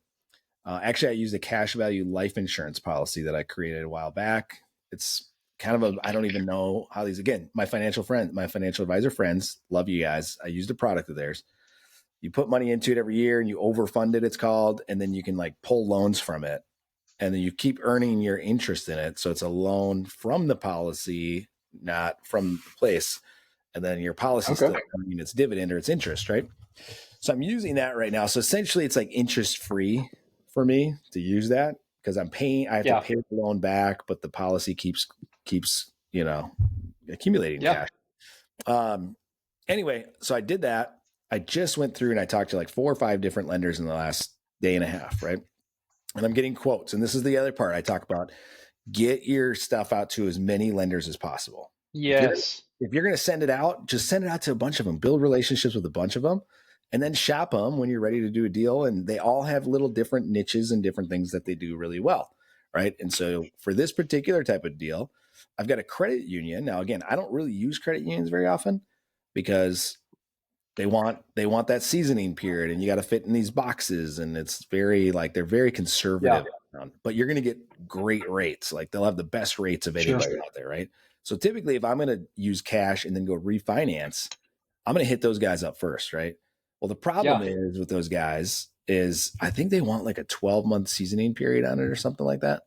Actually, I used a cash value life insurance policy that I created a while back. It's kind of I don't even know how these, again, my financial advisor friends, love you guys. I used a product of theirs. You put money into it every year and you overfund it, it's called, and then you can like pull loans from it. And then you keep earning your interest in it. So it's a loan from the policy, not from the place. And then your policy still earning its dividend or its interest, right? So I'm using that right now. So essentially it's like interest free for me to use that because I have to pay the loan back, but the policy keeps, accumulating cash. Anyway, so I did that. I just went through and I talked to like 4 or 5 different lenders in the last day and a half, right? And I'm getting quotes. And this is the other part I talk about. Get your stuff out to as many lenders as possible. Yes. If you're going to send it out, just send it out to a bunch of them. Build relationships with a bunch of them and then shop them when you're ready to do a deal. And they all have little different niches and different things that they do really well, right? And so for this particular type of deal, I've got a credit union. Now, again, I don't really use credit unions very often because they want that seasoning period and you got to fit in these boxes. And it's very like, they're very conservative, but you're going to get great rates. Like they'll have the best rates of anybody out there. Right. So typically if I'm going to use cash and then go refinance, I'm going to hit those guys up first. Right. Well, the problem is with those guys is I think they want like a 12-month seasoning period on it or something like that.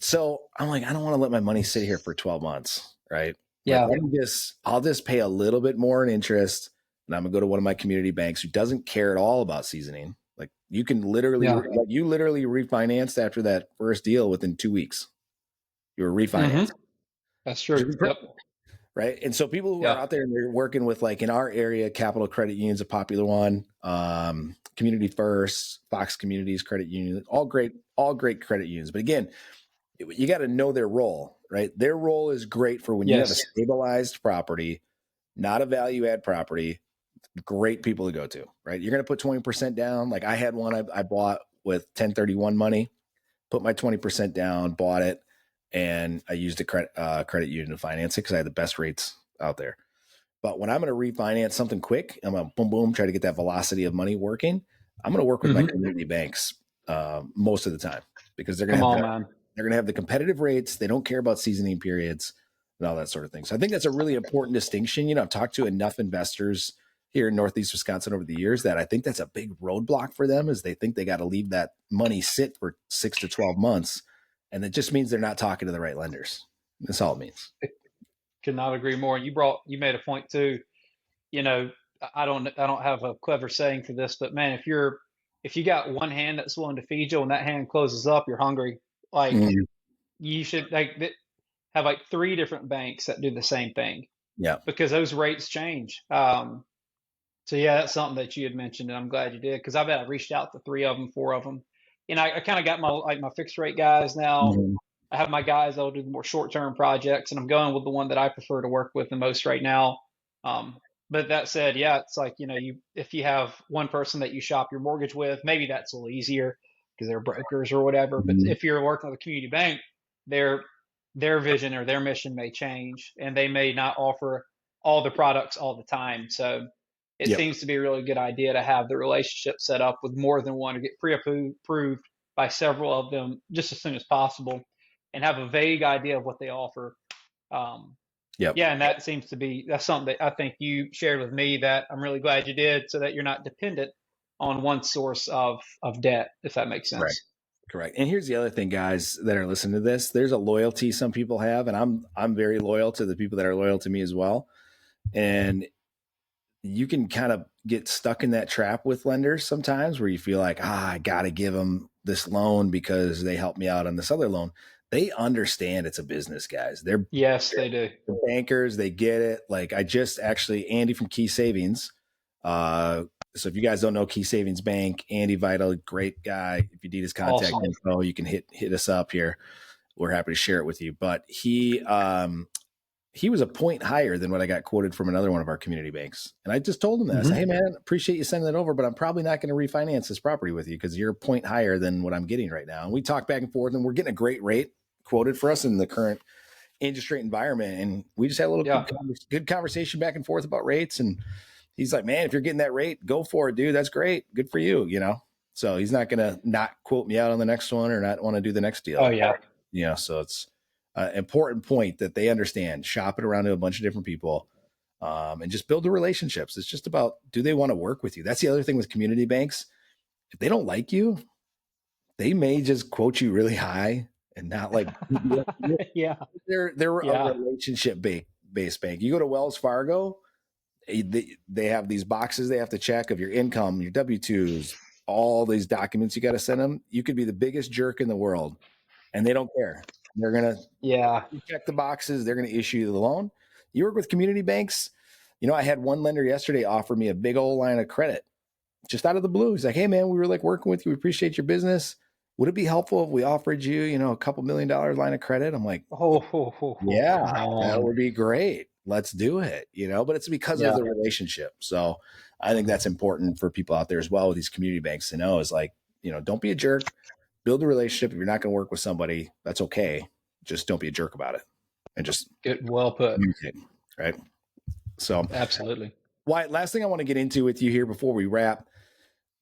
So I'm like, I don't want to let my money sit here for 12 months. Right. Yeah. Like, I'll just pay a little bit more in interest and I'm gonna go to one of my community banks who doesn't care at all about seasoning. Like you can literally, you literally refinanced after that first deal within 2 weeks. You were refinanced. That's true. Yep. Right. And so people who are out there and they're working with like in our area, Capital Credit Union's a popular one. Community First, Fox Communities Credit Union, all great credit unions. But again, you got to know their role, right? Their role is great for when you have a stabilized property, not a value add property, great people to go to, right? You're going to put 20% down. Like I had one I bought with 1031 money, put my 20% down, bought it, and I used a credit union to finance it because I had the best rates out there. But when I'm going to refinance something quick, I'm going to boom, boom, try to get that velocity of money working. I'm going to work with my community banks most of the time because they're going to they're going to have the competitive rates. They don't care about seasoning periods and all that sort of thing. So I think that's a really important distinction. You know, I've talked to enough investors here in Northeast Wisconsin over the years that I think that's a big roadblock for them is they think they got to leave that money sit for 6 to 12 months. And it just means they're not talking to the right lenders. That's all it means. Could not agree more. You made a point too. You know, I don't have a clever saying for this, but man, if you got one hand that's willing to feed you and that hand closes up, you're hungry. Like you should have like 3 different banks that do the same thing. Yeah. Because those rates change. So yeah, that's something that you had mentioned and I'm glad you did because I reached out to 3 of them, 4 of them. And I kind of got my fixed rate guys now. I have my guys that'll do the more short-term projects and I'm going with the one that I prefer to work with the most right now. But that said, yeah, it's like, you know, if you have one person that you shop your mortgage with, maybe that's a little easier because they're brokers or whatever. But if you're working with a community bank, their vision or their mission may change and they may not offer all the products all the time. So it seems to be a really good idea to have the relationship set up with more than one or get pre-approved by several of them just as soon as possible and have a vague idea of what they offer. Yeah, and that's something that I think you shared with me that I'm really glad you did so that you're not dependent on one source of debt, if that makes sense. Correct. And here's the other thing, guys that are listening to this. There's a loyalty some people have, and I'm very loyal to the people that are loyal to me as well. And you can kind of get stuck in that trap with lenders sometimes where you feel like, I got to give them this loan because they helped me out on this other loan. They understand it's a business, guys. They do. The bankers, they get it. Like Andy from Key Savings. So if you guys don't know Key Savings Bank, Andy Vital, great guy. If you need his contact info, you can hit us up here. We're happy to share it with you. But he was a point higher than what I got quoted from another one of our community banks. And I just told him that. I said, hey man, appreciate you sending that over, but I'm probably not going to refinance this property with you because you're a point higher than what I'm getting right now. And we talked back and forth and we're getting a great rate quoted for us in the current interest rate environment. And we just had a little good conversation back and forth about rates. And he's like, man, if you're getting that rate, go for it, dude. That's great. Good for you. You know? So he's not going to not quote me out on the next one or not want to do the next deal. Oh yeah. Yeah. So important point that they understand. Shop it around to a bunch of different people, and just build the relationships. It's just about, do they want to work with you? That's the other thing with community banks. If they don't like you, they may just quote you really high and not like. Yeah. They're Yeah. a relationship based bank. You go to Wells Fargo, they have these boxes they have to check of your income, your W-2s, all these documents you got to send them. You could be the biggest jerk in the world, and they don't care. They're gonna Yeah. check the boxes. They're gonna issue you the loan. You work with community banks. I had one lender yesterday offer me a big old line of credit just out of the blue. He's like, "Hey man, we were like working with you. We appreciate your business. Would it be helpful if we offered you, a couple $1 million line of credit?" I'm like, "Yeah, that would be great. Let's do it." But it's because of the relationship. So I think that's important for people out there as well with these community banks to know, is like, don't be a jerk. Build a relationship. If you're not going to work with somebody, that's okay. Just don't be a jerk about it, and just Good. Well put. communicate, right? So Absolutely. Wyatt, last thing I want to get into with you here before we wrap,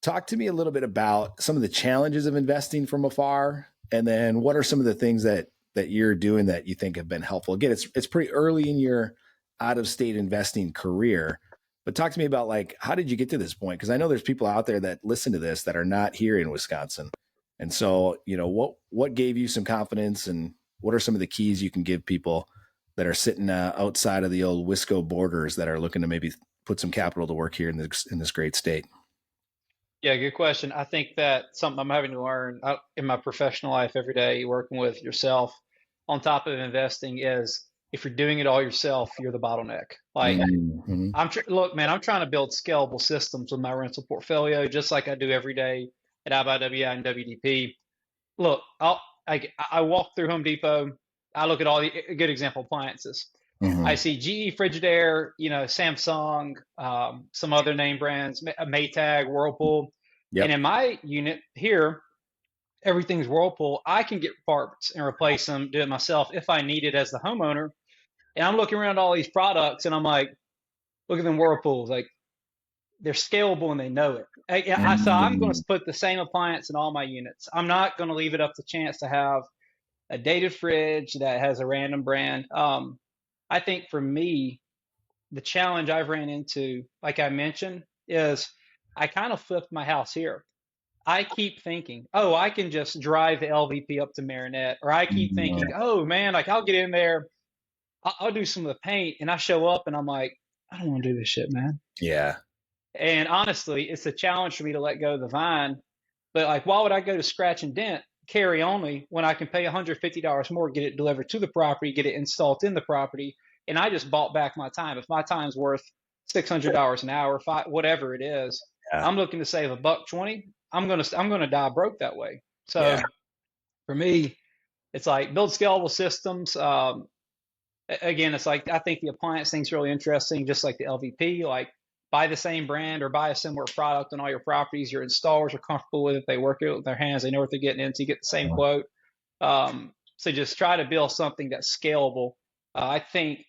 talk to me a little bit about some of the challenges of investing from afar, and then what are some of the things that you're doing that you think have been helpful. Again, it's pretty early in your out of state investing career, but talk to me about, like, how did you get to this point? Because I know there's people out there that listen to this that are not here in Wisconsin, and so what gave you some confidence, and what are some of the keys you can give people that are sitting outside of the old Wisco borders that are looking to maybe put some capital to work here in this great state? Yeah, good question. I think that something I'm having to learn in my professional life every day, working with yourself on top of investing, is if you're doing it all yourself, you're the bottleneck. Like, Mm-hmm. look, man, I'm trying to build scalable systems with my rental portfolio, just like I do every day at iBuyWI and WDP. Look, I walk through Home Depot. I look at all the a good example appliances. Mm-hmm. I see GE, Frigidaire, Samsung, some other name brands, Maytag, Whirlpool. Yep. And in my unit here, everything's Whirlpool. I can get parts and replace them, do it myself if I need it as the homeowner. And I'm looking around all these products and I'm like, look at them Whirlpools. Like, they're scalable and they know it. So I'm going to put the same appliance in all my units. I'm not going to leave it up to chance to have a dated fridge that has a random brand. I think for me, the challenge I've ran into, like I mentioned, is I kind of flipped my house here. I keep thinking, oh, I can just drive the LVP up to Marinette, or I keep thinking, oh man, like I'll get in there, I'll do some of the paint, and I show up and I'm like, I don't want to do this shit, man. Yeah. And honestly, it's a challenge for me to let go of the vine. But like, why would I go to scratch and dent, carry only, when I can pay $150 more, get it delivered to the property, get it installed in the property, and I just bought back my time. If my time's worth $600 an hour, whatever it is, I'm looking to save $120. I'm gonna die broke that way. So for me, it's like build scalable systems. Again, it's like, I think the appliance thing's really interesting, just like the LVP. Like, buy the same brand or buy a similar product on all your properties. Your installers are comfortable with it. They work it with their hands. They know what they're getting into. You get the same quote. So just try to build something that's scalable. I think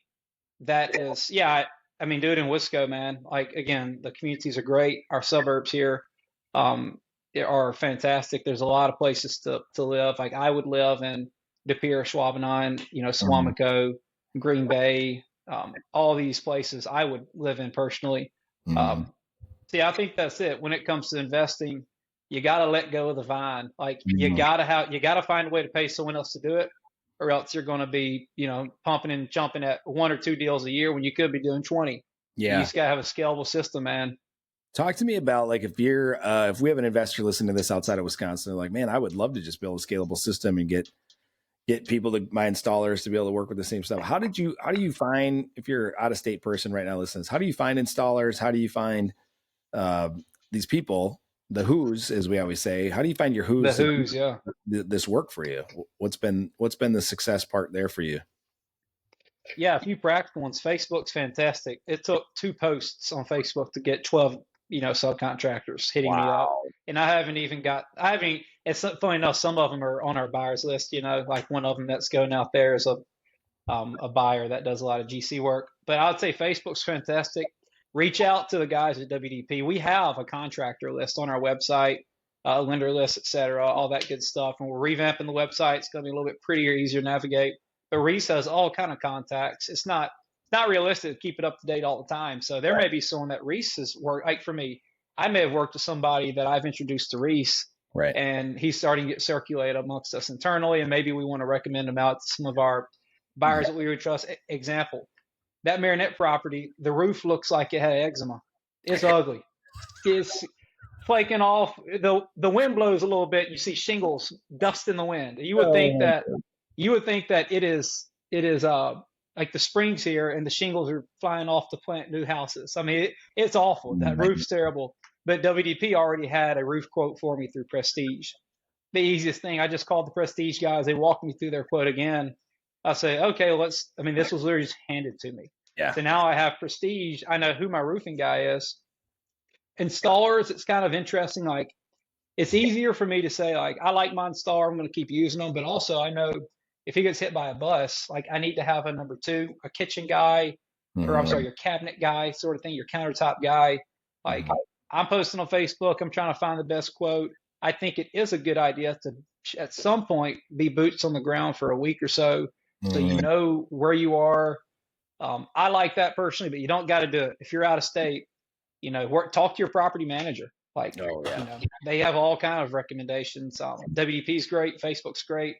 that is, I mean, do it in Wisco, man. Like, again, the communities are great. Our suburbs here are fantastic. There's a lot of places to live. Like, I would live in De Pere, Schwabenheim, Suamico, Green Bay, all these places I would live in personally. See, I think that's it. When it comes to investing, you got to let go of the vine. Like, you got to find a way to pay someone else to do it, or else you're going to be, pumping and jumping at 1 or 2 deals a year when you could be doing 20. Yeah. You just got to have a scalable system, man. Talk to me about, like, if we have an investor listening to this outside of Wisconsin, they're like, man, I would love to just build a scalable system and get people my installers to be able to work with the same stuff. How do you find, if you're out of state person right now listening, how do you find installers? How do you find these people, the who's, as we always say? How do you find your who's? The who's, yeah. This work for you? What's been the success part there for you? Yeah, a few practical ones. Facebook's fantastic. It took 2 posts on Facebook to get 12, subcontractors hitting me up. And it's funny enough, some of them are on our buyers list, like one of them that's going out there is a buyer that does a lot of GC work. But I would say Facebook's fantastic. Reach out to the guys at WDP. We have a contractor list on our website, lender list, et cetera, all that good stuff. And we're revamping the website. It's going to be a little bit prettier, easier to navigate. the REIS has all kind of contacts. It's not realistic to keep it up to date all the time. So there Right. may be someone that REIS has worked. Like for me, I may have worked with somebody that I've introduced to REIS, Right. and he's starting to get circulated amongst us internally, and maybe we want to recommend him out to some of our buyers that we would trust. Example, that Marinette property, the roof looks like it had eczema. It's ugly. It's flaking off. The wind blows a little bit. You see shingles, dust in the wind. You would think that it is like the springs here and the shingles are flying off to plant new houses. I mean, it's awful. That roof's terrible. But WDP already had a roof quote for me through Prestige. The easiest thing, I just called the Prestige guys. They walked me through their quote again. I say, okay, this was literally just handed to me. Yeah. So now I have Prestige. I know who my roofing guy is. Installers, it's kind of interesting. Like, it's easier for me to say, like, I like my installer, I'm going to keep using them. But also, I know if he gets hit by a bus, like, I need to have a number two, a kitchen guy, or I'm sorry, your cabinet guy, sort of thing, your countertop guy. Like, I'm posting on Facebook, I'm trying to find the best quote. I think it is a good idea to, at some point, be boots on the ground for a week or so, so you know where you are. I like that personally, but you don't got to do it if you're out of state. Talk to your property manager. Like, they have all kind of recommendations. WDP is great. Facebook's great.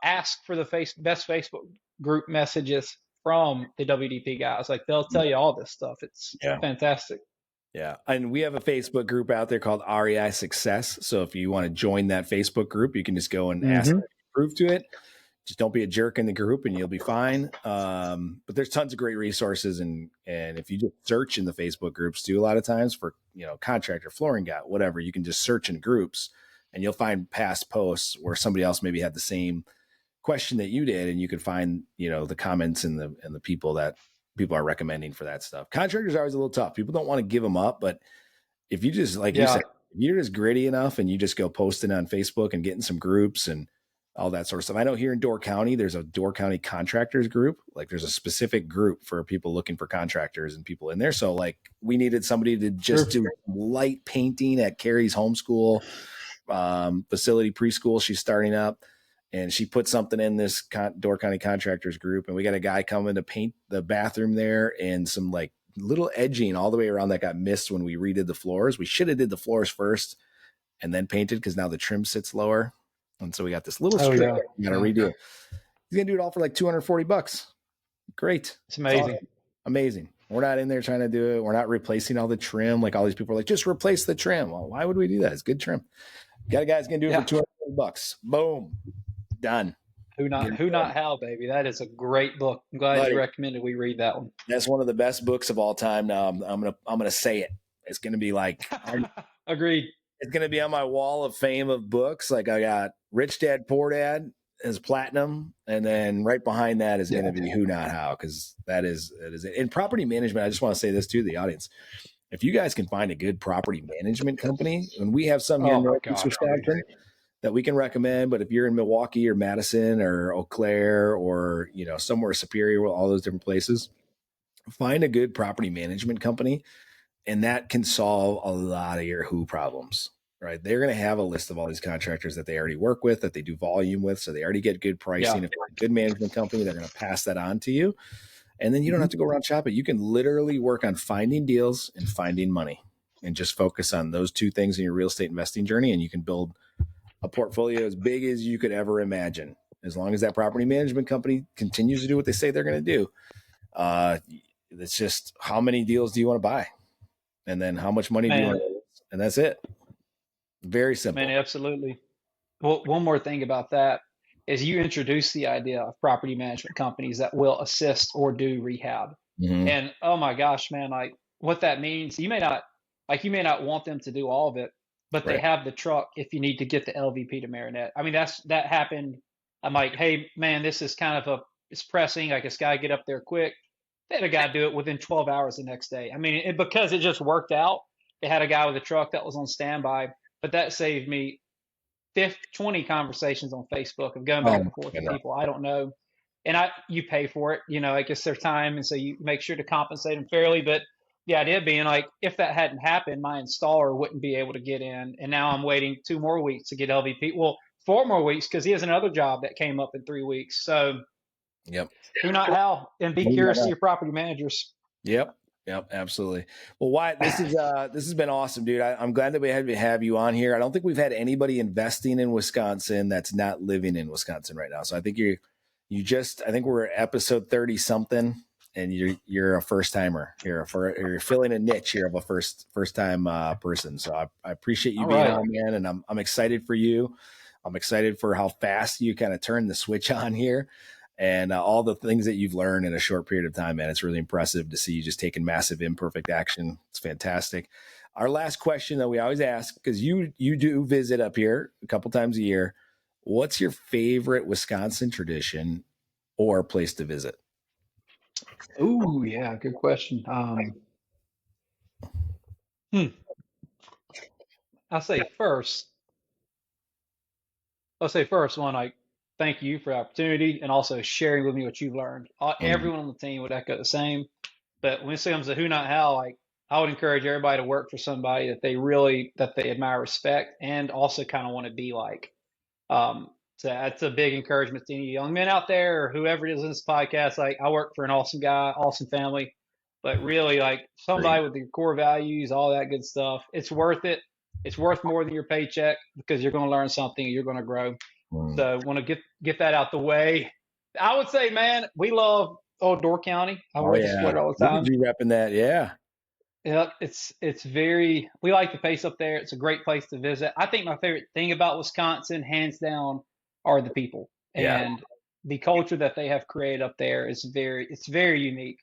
Ask for the best Facebook group messages from the WDP guys. Like, they'll tell you all this stuff. It's fantastic. Yeah. And we have a Facebook group out there called REI Success. So if you want to join that Facebook group, you can just go and ask to prove to it. Just don't be a jerk in the group and you'll be fine. But there's tons of great resources. And if you just search in the Facebook groups too, a lot of times for, contractor, flooring guy, whatever, you can just search in groups and you'll find past posts where somebody else maybe had the same question that you did. And you can find, the comments and the people that people are recommending for that stuff. Contractors are always a little tough. People don't want to give them up, but if you just, like you said, if you're just gritty enough and you just go posting on Facebook and getting some groups and all that sort of stuff. I know here in Door County, there's a Door County contractors group. Like, there's a specific group for people looking for contractors and people in there. So, like, we needed somebody to just do light painting at Carrie's homeschool facility preschool. She's starting up, and she put something in this Door County contractors group. And we got a guy coming to paint the bathroom there and some like little edging all the way around that got missed when we redid the floors. We should have did the floors first and then painted, because now the trim sits lower. And so we got this little strip we got to redo. He's going to do it all for like $240. Great. It's amazing. Awesome. Amazing. We're not in there trying to do it. We're not replacing all the trim. Like, all these people are like, just replace the trim. Well, why would we do that? It's good trim. Got a guy's going to do it for $240. Boom. Done. Who Not How, baby. That is a great book. I'm glad you recommended we read that one. That's one of the best books of all time. Now I'm gonna say it. It's gonna be like agreed. It's gonna be on my wall of fame of books. Like, I got Rich Dad Poor Dad as platinum, and then right behind that is gonna be Who Not How, because that is it. In property management, I just want to say this to the audience. If you guys can find a good property management company, and we have some here in Northeast Wisconsin that we can recommend, but if you're in Milwaukee or Madison or Eau Claire or, somewhere Superior, all those different places, find a good property management company, and that can solve a lot of your who problems, right? They're going to have a list of all these contractors that they already work with, that they do volume with. So they already get good pricing. If they're a good management company, they're going to pass that on to you. And then you don't have to go around shopping. You can literally work on finding deals and finding money, and just focus on those two things in your real estate investing journey. And you can build a portfolio as big as you could ever imagine, as long as that property management company continues to do what they say they're going to do. It's just, how many deals do you want to buy? And then how much money do you want to, and that's it. Very simple. Man, absolutely. Well, one more thing about that is you introduce the idea of property management companies that will assist or do rehab. And oh my gosh, man, like, what that means, you may not want them to do all of it, but they have the truck if you need to get the LVP to Marinette. I mean, that happened. I'm like, hey man, this is kind of it's pressing. Like, it's got to get up there quick. They had a guy do it within 12 hours the next day. I mean, because it just worked out. They had a guy with a truck that was on standby, but that saved me 20 conversations on Facebook of going back and forth with people I don't know. And you pay for it, I guess their time. And so you make sure to compensate them fairly. But the idea being, like, if that hadn't happened, my installer wouldn't be able to get in. And now I'm waiting 2 more weeks to get LVP. Well, 4 more weeks, because he has another job that came up in 3 weeks. So Yep. Who not how, and be curious to your property managers. Yep. Yep. Absolutely. Well, Wyatt, this has been awesome, dude. I'm glad that we have you on here. I don't think we've had anybody investing in Wisconsin that's not living in Wisconsin right now. So I think I think we're episode 30 something, and you're a first timer. You're filling a niche here of a first time person. So I appreciate you being on, man, and I'm excited for you. I'm excited for how fast you kind of turn the switch on here, and all the things that you've learned in a short period of time, man. It's really impressive to see you just taking massive imperfect action. It's fantastic. Our last question that we always ask, because you do visit up here a couple times a year, what's your favorite Wisconsin tradition or place to visit? Oh, yeah, good question. I'll say first, one, like, thank you for the opportunity and also sharing with me what you've learned. Everyone on the team would echo the same. But when it comes to who not how, like, I would encourage everybody to work for somebody that they admire, respect, and also kind of want to be like. So that's a big encouragement to any young men out there or whoever it is in this podcast. Like, I work for an awesome guy, awesome family, but really, like, somebody with your core values, all that good stuff. It's worth it. It's worth more than your paycheck because you're going to learn something and you're going to grow. So want to get that out the way. I would say, man, we love Door County. I wear the sweater all the time. You repping that, yeah. Yeah, it's very. We like the pace up there. It's a great place to visit. I think my favorite thing about Wisconsin, hands down, are the people and the culture that they have created up there is it's very unique.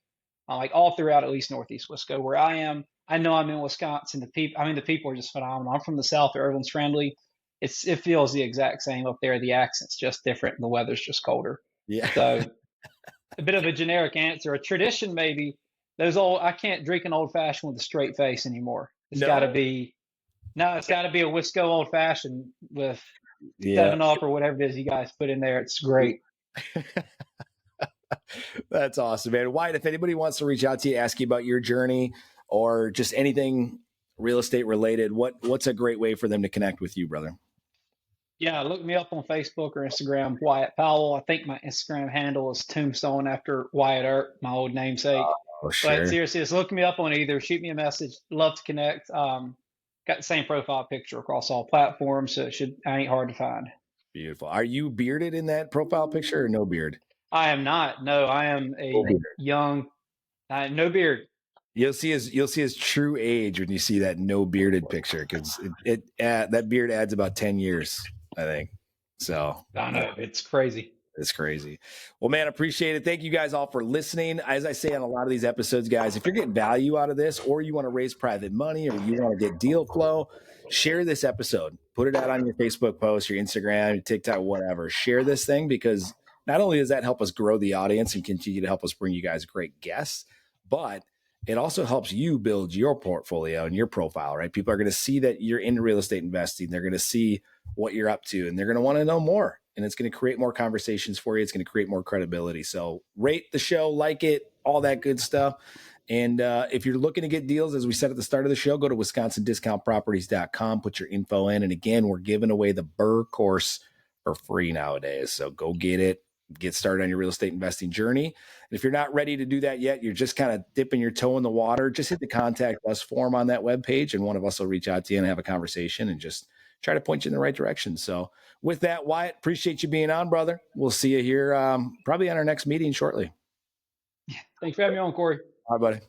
Like all throughout, at least Northeast Wisco, where I am. I know I'm in Wisconsin. The people are just phenomenal. I'm from the South. Everyone's friendly. It feels the exact same up there. The accent's just different, and the weather's just colder. Yeah. So a bit of a generic answer. A tradition, maybe. I can't drink an old fashioned with a straight face anymore. It's got to be a Wisco old fashioned with 7-Up or whatever it is you guys put in there. It's great. That's awesome, man. Wyatt, if anybody wants to reach out to you, ask you about your journey or just anything real estate related, what's a great way for them to connect with you, brother? Yeah, look me up on Facebook or Instagram, Wyatt Powell. I think my Instagram handle is Tombstone after Wyatt Earp, my old namesake. Oh, sure. But seriously, just look me up on either. Shoot me a message. Love to connect. Got the same profile picture across all platforms, so I ain't hard to find. Beautiful. Are you bearded in that profile picture or no beard? I am not. No, I am a young, no beard. You'll see his true age when you see that no bearded picture, because that beard adds about 10 years, I think. So I know, it's crazy. It's crazy. Well, man, appreciate it. Thank you guys all for listening. As I say on a lot of these episodes, guys, if you're getting value out of this, or you want to raise private money, or you want to get deal flow, share this episode. Put it out on your Facebook post, your Instagram, your TikTok, whatever. Share this thing, because not only does that help us grow the audience and continue to help us bring you guys great guests, but it also helps you build your portfolio and your profile, right? People are going to see that you're into real estate investing. They're going to see what you're up to, and they're going to want to know more. And it's going to create more conversations for you. It's going to create more credibility. So rate the show, like it, all that good stuff. And if you're looking to get deals, as we said at the start of the show, go to wisconsindiscountproperties.com, put your info in. And again, we're giving away the BRRRR course for free nowadays. So go get it. Get started on your real estate investing journey. And if you're not ready to do that yet, you're just kind of dipping your toe in the water, just hit the contact us form on that webpage, and one of us will reach out to you and have a conversation and just try to point you in the right direction. So with that, Wyatt, appreciate you being on, brother. We'll see you here probably on our next meeting shortly. Thanks for having me on, Corey. All right, buddy.